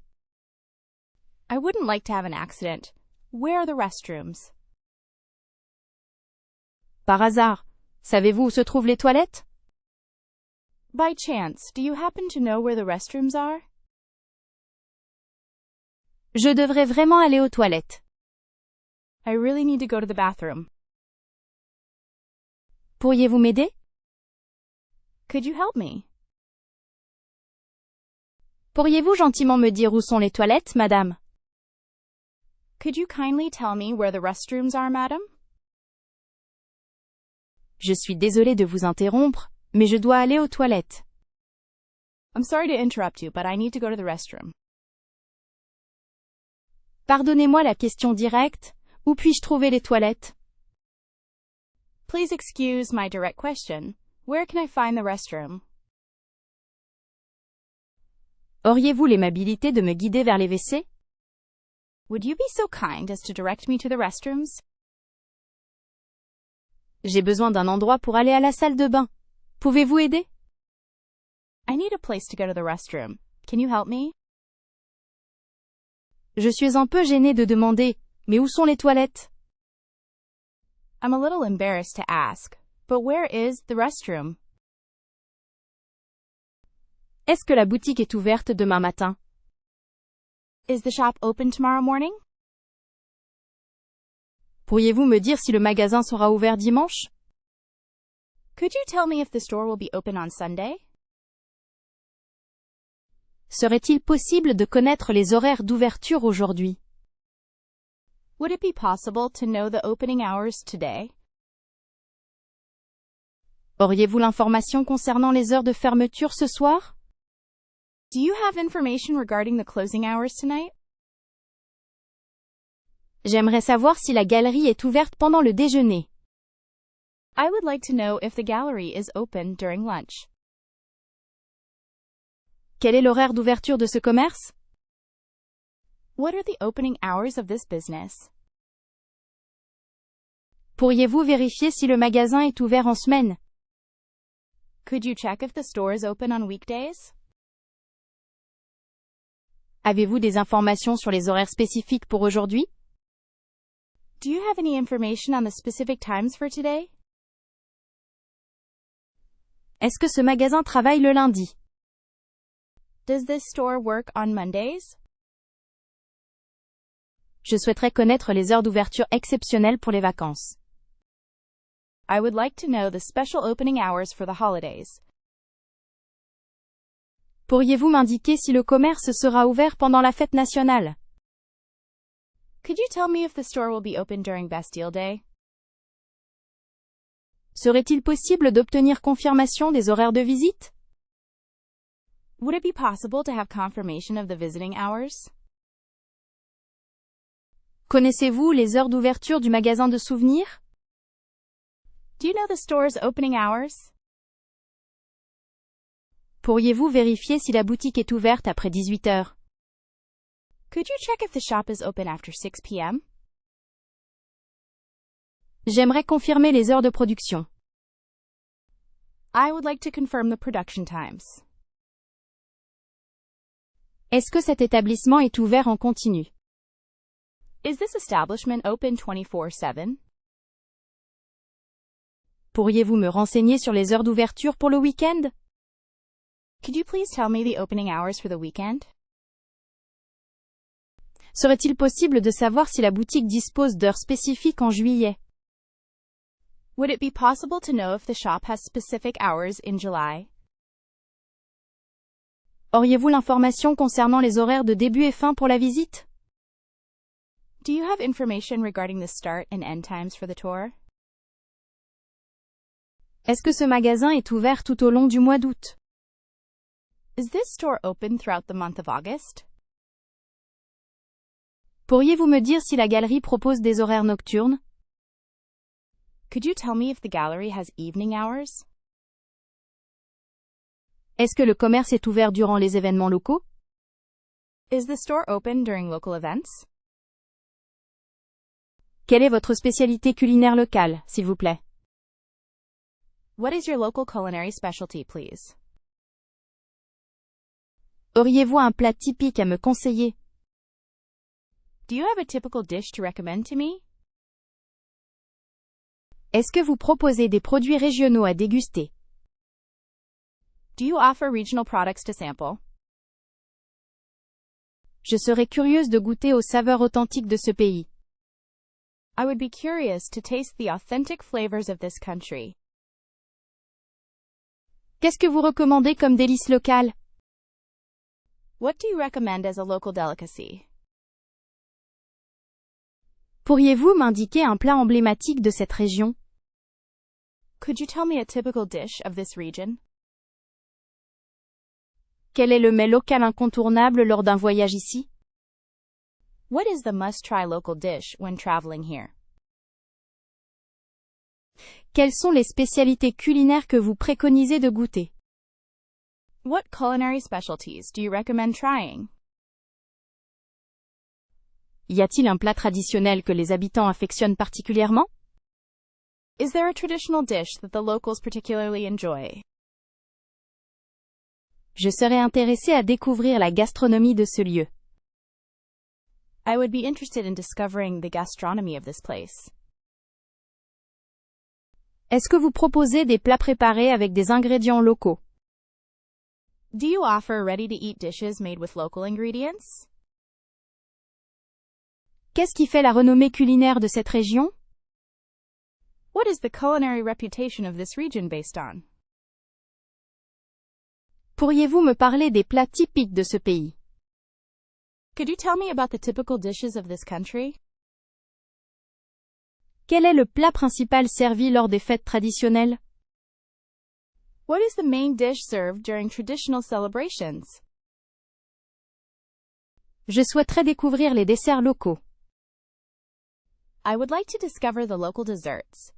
I wouldn't like to have an accident. Where are the restrooms? Par hasard, savez-vous où se trouvent les toilettes? By chance, do you happen to know where the restrooms are? Je devrais vraiment aller aux toilettes. I really need to go to the bathroom. Pourriez-vous m'aider? Could you help me? Pourriez-vous gentiment me dire où sont les toilettes, madame? Could you kindly tell me where the restrooms are, madam? Je suis désolée de vous interrompre, mais je dois aller aux toilettes. I'm sorry to interrupt you, but I need to go to the restroom. Pardonnez-moi la question directe. Où puis-je trouver les toilettes? Please excuse my direct question. Where can I find the restroom? Auriez-vous l'aimabilité de me guider vers les WC? Would you be so kind as to direct me to the restrooms? J'ai besoin d'un endroit pour aller à la salle de bain. Pouvez-vous aider? I need a place to go to the restroom. Can you help me? Je suis un peu gênée de demander, mais où sont les toilettes? I'm a little embarrassed to ask, but where is the restroom? Est-ce que la boutique est ouverte demain matin? Is the shop open tomorrow morning? Pourriez-vous me dire si le magasin sera ouvert dimanche? Could you tell me if the store will be open on Sunday? Serait-il possible de connaître les horaires d'ouverture aujourd'hui? Would it be possible to know the opening hours today? Auriez-vous l'information concernant les heures de fermeture ce soir? Do you have information regarding the closing hours tonight? J'aimerais savoir si la galerie est ouverte pendant le déjeuner. I would like to know if the gallery is open during lunch. Quel est l'horaire d'ouverture de ce commerce? What are the opening hours of this business? Pourriez-vous vérifier si le magasin est ouvert en semaine? Could you check if the store is open on weekdays? Avez-vous des informations sur les horaires spécifiques pour aujourd'hui? Do you have any information on the specific times for today? Est-ce que ce magasin travaille le lundi? Does this store work on Mondays? Je souhaiterais connaître les heures d'ouverture exceptionnelles pour les vacances. I would like to know the special opening hours for the holidays. Pourriez-vous m'indiquer si le commerce sera ouvert pendant la fête nationale? Could you tell me if the store will be open during Bastille Day? Serait-il possible d'obtenir confirmation des horaires de visite? Would it be possible to have confirmation of the visiting hours? Connaissez-vous les heures d'ouverture du magasin de souvenirs? Do you know the store's opening hours? Pourriez-vous vérifier si la boutique est ouverte après 18 heures? Could you check if the shop is open after 6 p.m.? J'aimerais confirmer les heures de production. I would like to confirm the production times. Est-ce que cet établissement est ouvert en continu? Is this establishment open 24/7? Pourriez-vous me renseigner sur les heures d'ouverture pour le week-end? Could you please tell me the opening hours for the weekend? Serait-il possible de savoir si la boutique dispose d'heures spécifiques en juillet? Would it be possible to know if the shop has specific hours in July? Auriez-vous l'information concernant les horaires de début et fin pour la visite? Do you have information regarding the start and end times for the tour? Est-ce que ce magasin est ouvert tout au long du mois d'août? Is this store open throughout the month of August? Pourriez-vous me dire si la galerie propose des horaires nocturnes? Could you tell me if the gallery has evening hours? Est-ce que le commerce est ouvert durant les événements locaux? Is the store open during local events? Quelle est votre spécialité culinaire locale, s'il vous plaît? What is your local culinary specialty, please? Auriez-vous un plat typique à me conseiller? Do you have a typical dish to recommend to me? Est-ce que vous proposez des produits régionaux à déguster? Do you offer regional products to sample? Je serais curieuse de goûter aux saveurs authentiques de ce pays. I would be curious to taste the authentic flavors of this country. Qu'est-ce que vous recommandez comme délice locale? What do you recommend as a local delicacy? Pourriez-vous m'indiquer un plat emblématique de cette région? Could you tell me a typical dish of this region? Quel est le mets local incontournable lors d'un voyage ici? What is the must-try local dish when traveling here? Quelles sont les spécialités culinaires que vous préconisez de goûter? What culinary specialties do you recommend trying? Y a-t-il un plat traditionnel que les habitants affectionnent particulièrement? Is there a traditional dish that the locals particularly enjoy? Je serais intéressée à découvrir la gastronomie de ce lieu. I would be interested in discovering the gastronomy of this place. Est-ce que vous proposez des plats préparés avec des ingrédients locaux? Do you offer ready-to-eat dishes made with local ingredients? Qu'est-ce qui fait la renommée culinaire de cette région? What is the culinary reputation of this region based on? Pourriez-vous me parler des plats typiques de ce pays? Could you tell me about the typical dishes of this country? Quel est le plat principal servi lors des fêtes traditionnelles? What is the main dish served during traditional celebrations? Je souhaiterais découvrir les desserts locaux. I would like to discover the local desserts.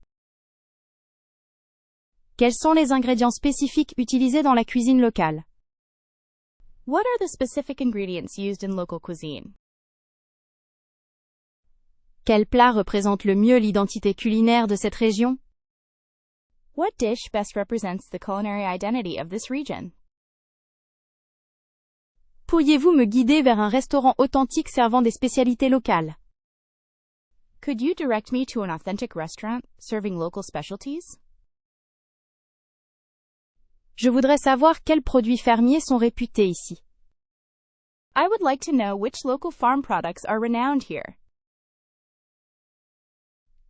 Quels sont les ingrédients spécifiques utilisés dans la cuisine locale? What are the specific ingredients used in local cuisine? Quel plat représente le mieux l'identité culinaire de cette région? What dish best represents the culinary identity of this region? Pourriez-vous me guider vers un restaurant authentique servant des spécialités locales? Could you direct me to an authentic restaurant serving local specialties? Je voudrais savoir quels produits fermiers sont réputés ici. I would like to know which local farm products are renowned here.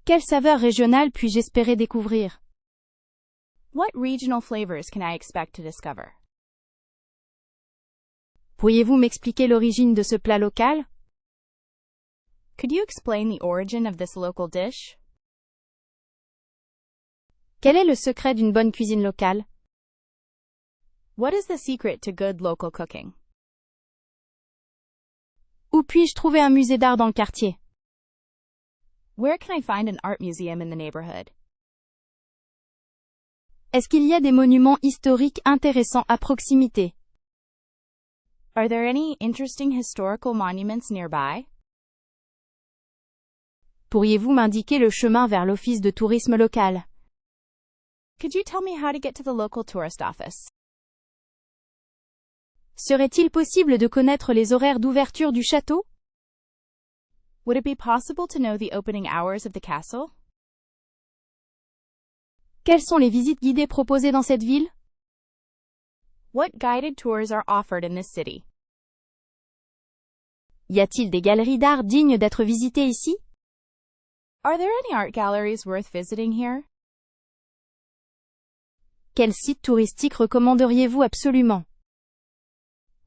Quelle saveur régionale puis-je espérer découvrir? What regional flavors can I expect to discover? Pourriez-vous m'expliquer l'origine de ce plat local? Could you explain the origin of this local dish? Quel est le secret d'une bonne cuisine locale? What is the secret to good local cooking? Où puis-je trouver un musée d'art dans le quartier? Where can I find an art museum in the neighborhood? Est-ce qu'il y a des monuments historiques intéressants à proximité? Are there any interesting historical monuments nearby? Pourriez-vous m'indiquer le chemin vers l'office de tourisme local? Could you tell me how to get to the local tourist office? Serait-il possible de connaître les horaires d'ouverture du château? Would it be possible to know the opening hours of the castle? Quelles sont les visites guidées proposées dans cette ville? What guided tours are offered in this city? Y a-t-il des galeries d'art dignes d'être visitées ici? Are there any art galleries worth visiting here? Quel site touristique recommanderiez-vous absolument?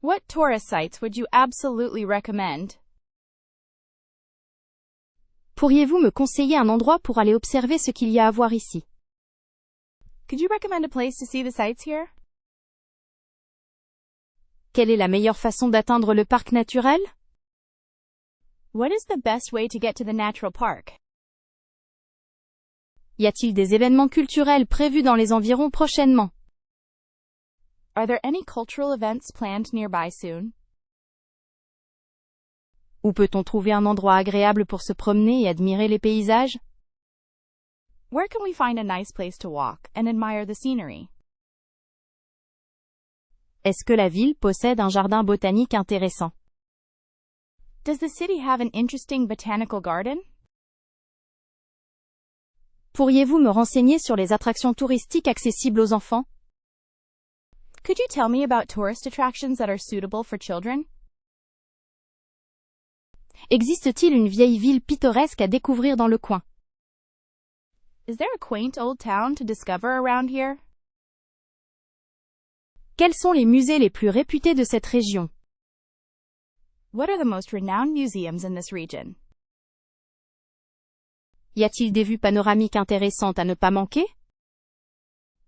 What tourist sites would you absolutely recommend? Pourriez-vous me conseiller un endroit pour aller observer ce qu'il y a à voir ici? Could you recommend a place to see the sights here? Quelle est la meilleure façon d'atteindre le parc naturel? What is the best way to get to the natural park? Y a-t-il des événements culturels prévus dans les environs prochainement? Are there any cultural events planned nearby soon? Où peut-on trouver un endroit agréable pour se promener et admirer les paysages? Where can we find a nice place to walk and admire the scenery? Est-ce que la ville possède un jardin botanique intéressant? Does the city have an interesting botanical garden? Pourriez-vous me renseigner sur les attractions touristiques accessibles aux enfants? Could you tell me about tourist attractions that are suitable for children? Existe-t-il une vieille ville pittoresque à découvrir dans le coin? Is there a quaint old town to discover around here? Quels sont les musées les plus réputés de cette région? What are the most renowned museums in this region? Y a-t-il des vues panoramiques intéressantes à ne pas manquer?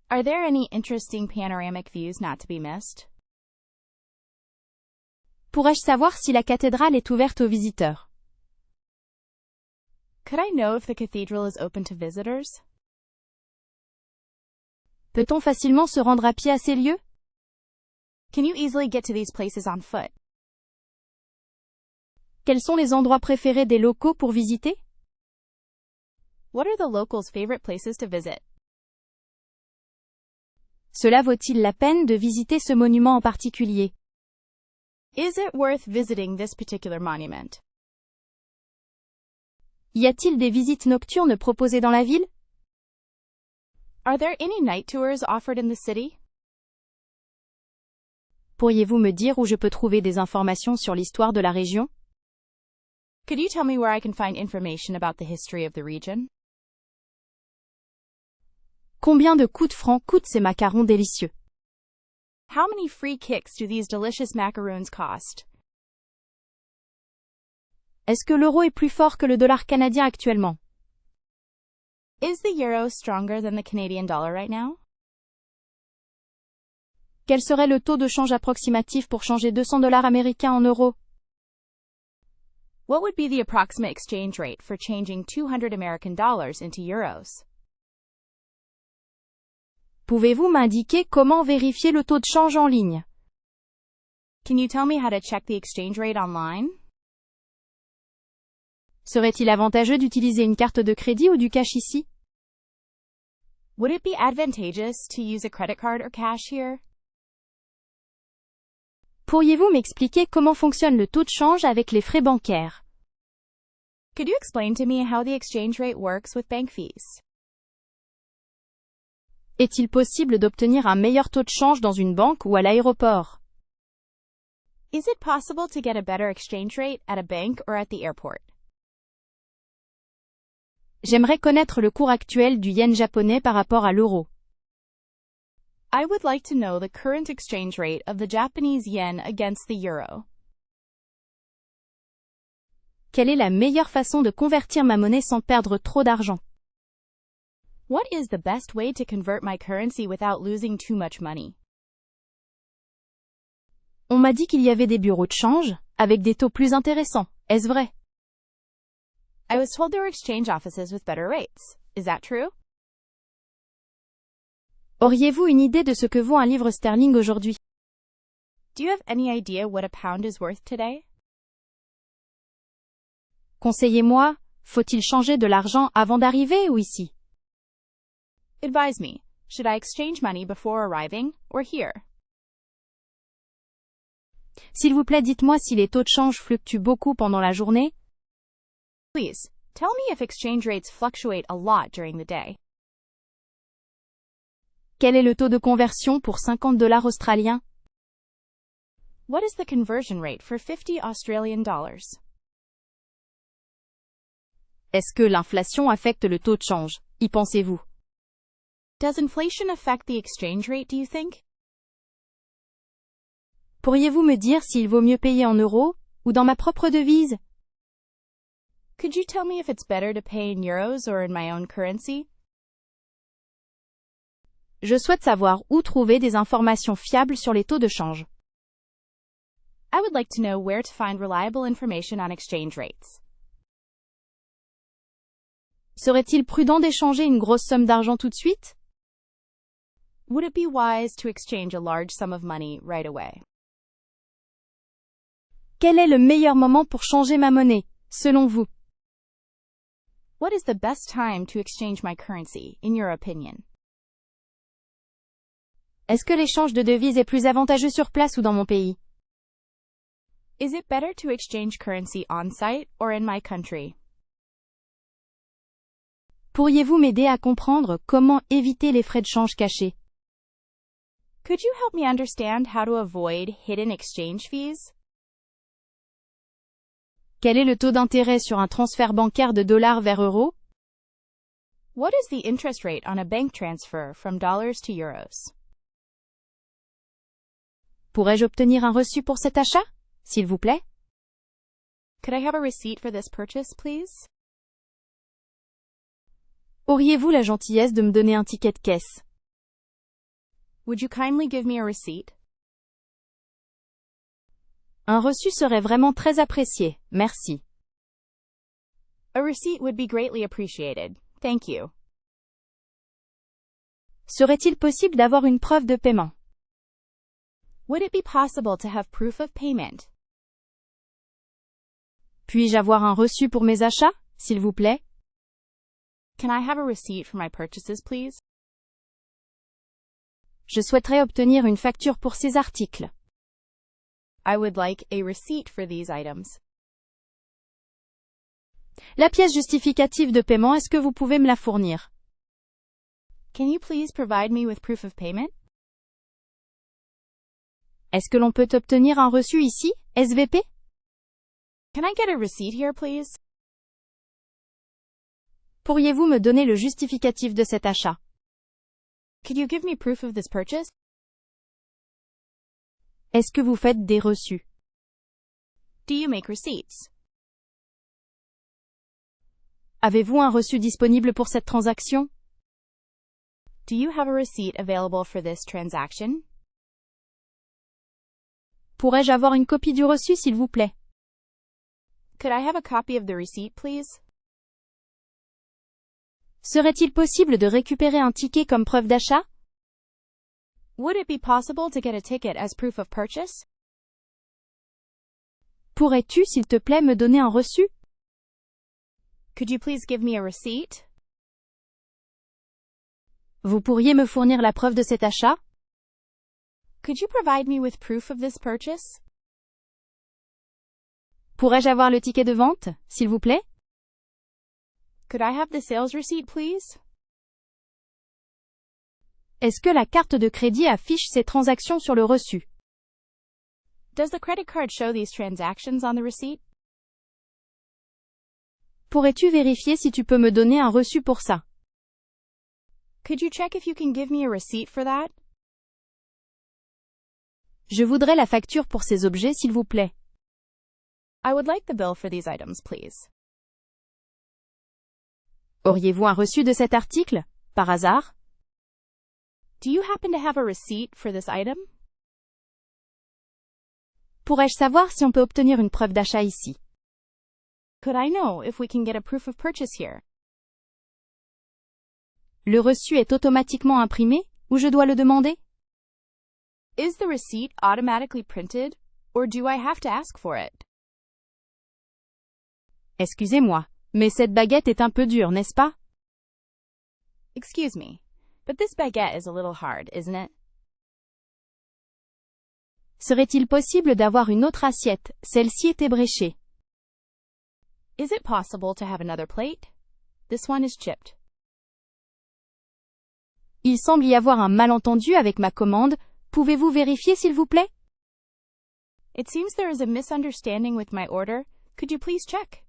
Are there any interesting panoramic views not to be missed? Pourrais-je savoir si la cathédrale est ouverte aux visiteurs? Could I know if the cathedral is open to visitors? Peut-on facilement se rendre à pied à ces lieux? Can you easily get to these places on foot? Quels sont les endroits préférés des locaux pour visiter? What are the locals' favorite places to visit? Cela vaut-il la peine de visiter ce monument en particulier? Is it worth visiting this particular monument? Y a-t-il des visites nocturnes proposées dans la ville? Are there any night tours offered in the city? Pourriez-vous me dire où je peux trouver des informations sur l'histoire de la région? Could you tell me where I can find information about the history of the region? Combien de coups de franc coûtent ces macarons délicieux? How many free kicks do these delicious macaroons cost? Est-ce que l'euro est plus fort que le dollar canadien actuellement? Is the euro stronger than the Canadian dollar right now? Quel serait le taux de change approximatif pour changer 200 dollars américains en euros? What would be the approximate exchange rate for changing 200 American dollars into euros? Pouvez-vous m'indiquer comment vérifier le taux de change en ligne? Can you tell me how to check the exchange rate online? Serait-il avantageux d'utiliser une carte de crédit ou du cash ici? Would it be advantageous to use a credit card or cash here? Pourriez-vous m'expliquer comment fonctionne le taux de change avec les frais bancaires? Could you explain to me how the exchange rate works with bank fees? Est-il possible d'obtenir un meilleur taux de change dans une banque ou à l'aéroport? Is it possible to get a better exchange rate at a bank or at the airport? J'aimerais connaître le cours actuel du yen japonais par rapport à l'euro. I would like to know the current exchange rate of the Japanese yen against the euro. Quelle est la meilleure façon de convertir ma monnaie sans perdre trop d'argent? What is the best way to convert my currency without losing too much money? On m'a dit qu'il y avait des bureaux de change, avec des taux plus intéressants. Est-ce vrai? I was told there were exchange offices with better rates. Is that true? Auriez-vous une idée de ce que vaut un livre sterling aujourd'hui? Do you have any idea what a pound is worth today? Conseillez-moi, faut-il changer de l'argent avant d'arriver ou ici? Advise me, should I exchange money before arriving, or here? S'il vous plaît, dites-moi si les taux de change fluctuent beaucoup pendant la journée. Please, tell me if exchange rates fluctuate a lot during the day. Quel est le taux de conversion pour 50 dollars australiens? What is the conversion rate for 50 Australian dollars? Est-ce que l'inflation affecte le taux de change? Y pensez-vous? Does inflation affect the exchange rate, do you think? Pourriez-vous me dire s'il vaut mieux payer en euros ou dans ma propre devise? Could you tell me if it's better to pay in euros or in my own currency? Je souhaite savoir où trouver des informations fiables sur les taux de change. I would like to know where to find reliable information on exchange rates. Serait-il prudent d'échanger une grosse somme d'argent tout de suite? Would it be wise to exchange a large sum of money right away? Quel est le meilleur moment pour changer ma monnaie, selon vous? What is the best time to exchange my currency, in your opinion? Est-ce que l'échange de devises est plus avantageux sur place ou dans mon pays? Is it better to exchange currency on-site or in my country? Pourriez-vous m'aider à comprendre comment éviter les frais de change cachés? Could you help me understand how to avoid hidden exchange fees? Quel est le taux d'intérêt sur un transfert bancaire de dollars vers euros? What is the interest rate on a bank transfer from dollars to euros? Pourrais-je obtenir un reçu pour cet achat, s'il vous plaît? Could I have a receipt for this purchase, please? Auriez-vous la gentillesse de me donner un ticket de caisse? Would you kindly give me a receipt? Un reçu serait vraiment très apprécié, merci. A receipt would be greatly appreciated. Thank you. Serait-il possible d'avoir une preuve de paiement? Would it be possible to have proof of payment? Puis-je avoir un reçu pour mes achats, s'il vous plaît? Can I have a receipt for my purchases, please? Je souhaiterais obtenir une facture pour ces articles. I would like a receipt for these items. La pièce justificative de paiement, est-ce que vous pouvez me la fournir? Can you please provide me with proof of payment? Est-ce que l'on peut obtenir un reçu ici, SVP? Can I get a receipt here, please? Pourriez-vous me donner le justificatif de cet achat? Could you give me proof of this purchase? Est-ce que vous faites des reçus? Do you make receipts? Avez-vous un reçu disponible pour cette transaction? Do you have a receipt available for this transaction? Pourrais-je avoir une copie du reçu, s'il vous plaît? Could I have a copy of the receipt, please? Serait-il possible de récupérer un ticket comme preuve d'achat? Would it be possible to get a ticket as proof of purchase? Pourrais-tu, s'il te plaît, me donner un reçu? Could you please give me a receipt? Vous pourriez me fournir la preuve de cet achat? Could you provide me with proof of this purchase? Pourrais-je avoir le ticket de vente, s'il vous plaît? Could I have the sales receipt, please? Est-ce que la carte de crédit affiche ces transactions sur le reçu? Does the credit card show these transactions on the receipt? Pourrais-tu vérifier si tu peux me donner un reçu pour ça? Could you check if you can give me a receipt for that? Je voudrais la facture pour ces objets, s'il vous plaît. I would like the bill for these items, please. Auriez-vous un reçu de cet article, par hasard? Do you happen to have a receipt for this item? Pourrais-je savoir si on peut obtenir une preuve d'achat ici? Could I know if we can get a proof of purchase here? Le reçu est automatiquement imprimé, ou je dois le demander? Is the receipt automatically printed, or do I have to ask for it? Excusez-moi, mais cette baguette est un peu dure, n'est-ce pas? Excuse me, but this baguette is a little hard, isn't it? Serait-il possible d'avoir une autre assiette? Celle-ci est ébréchée. Is it possible to have another plate? This one is chipped. Il semble y avoir un malentendu avec ma commande. Pouvez-vous vérifier, s'il vous plaît? It seems there is a misunderstanding with my order. Could you please check?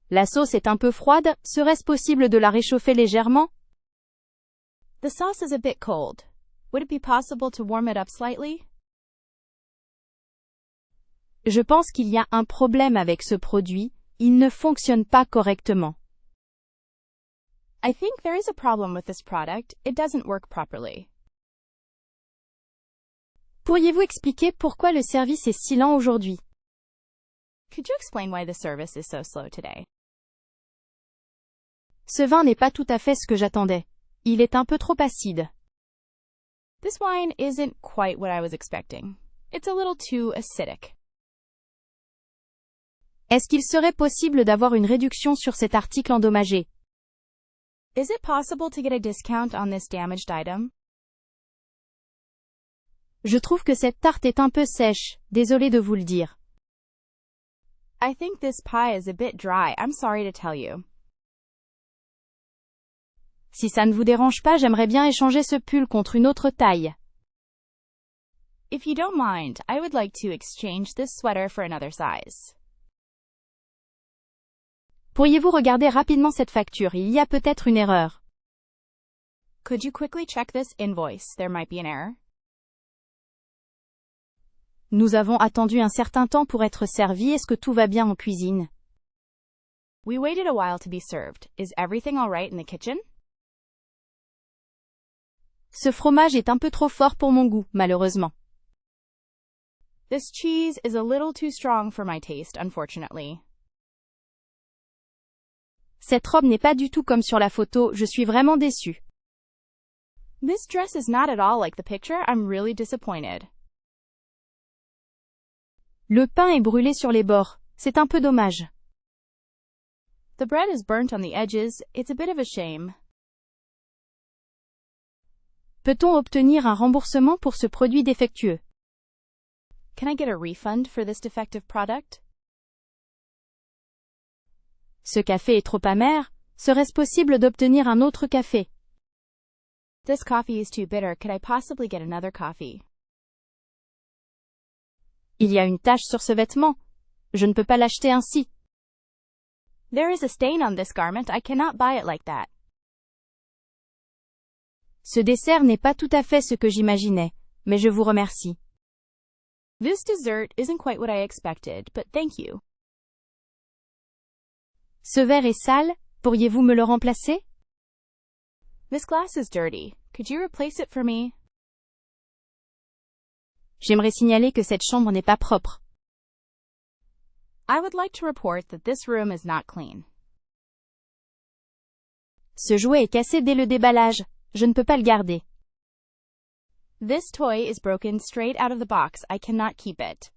La sauce est un peu froide. Serait-ce possible de la réchauffer légèrement? The sauce is a bit cold. Would it be possible to warm it up slightly? Je pense qu'il y a un problème avec ce produit. Il ne fonctionne pas correctement. I think there is a problem with this product. It doesn't work properly. Pourriez-vous expliquer pourquoi le service est si lent aujourd'hui? Could you explain why the service is so slow today? Ce vin n'est pas tout à fait ce que j'attendais. Il est un peu trop acide. This wine isn't quite what I was expecting. It's a little too acidic. Est-ce qu'il serait possible d'avoir une réduction sur cet article endommagé? Is it possible to get a discount on this damaged item? Je trouve que cette tarte est un peu sèche, désolé de vous le dire. I think this pie is a bit dry. I'm sorry to tell you. Si ça ne vous dérange pas, j'aimerais bien échanger ce pull contre une autre taille. If you don't mind, I would like to exchange this sweater for another size. Pourriez-vous regarder rapidement cette facture? Il y a peut-être une erreur. Could you quickly check this invoice? There might be an error. Nous avons attendu un certain temps pour être servis. Est-ce que tout va bien en cuisine? We waited a while to be served. Is everything all right in the kitchen? Ce fromage est un peu trop fort pour mon goût, malheureusement. This cheese is a little too strong for my taste, unfortunately. Cette robe n'est pas du tout comme sur la photo, je suis vraiment déçue. This dress is not at all like the picture. I'm really disappointed. Le pain est brûlé sur les bords. C'est un peu dommage. The bread is burnt on the edges. It's a bit of a shame. Peut-on obtenir un remboursement pour ce produit défectueux? Can I get a refund for this defective product? Ce café est trop amer. Serait-ce possible d'obtenir un autre café? This coffee is too bitter. Could I possibly get another coffee? Il y a une tache sur ce vêtement. Je ne peux pas l'acheter ainsi. There is a stain on this garment. I cannot buy it like that. Ce dessert n'est pas tout à fait ce que j'imaginais, mais je vous remercie. This dessert isn't quite what I expected, but thank you. Ce verre est sale, pourriez-vous me le remplacer? This glass is dirty. Could you replace it for me? J'aimerais signaler que cette chambre n'est pas propre. I would like to report that this room is not clean. Ce jouet est cassé dès le déballage. Je ne peux pas le garder. This toy is broken straight out of the box. I cannot keep it.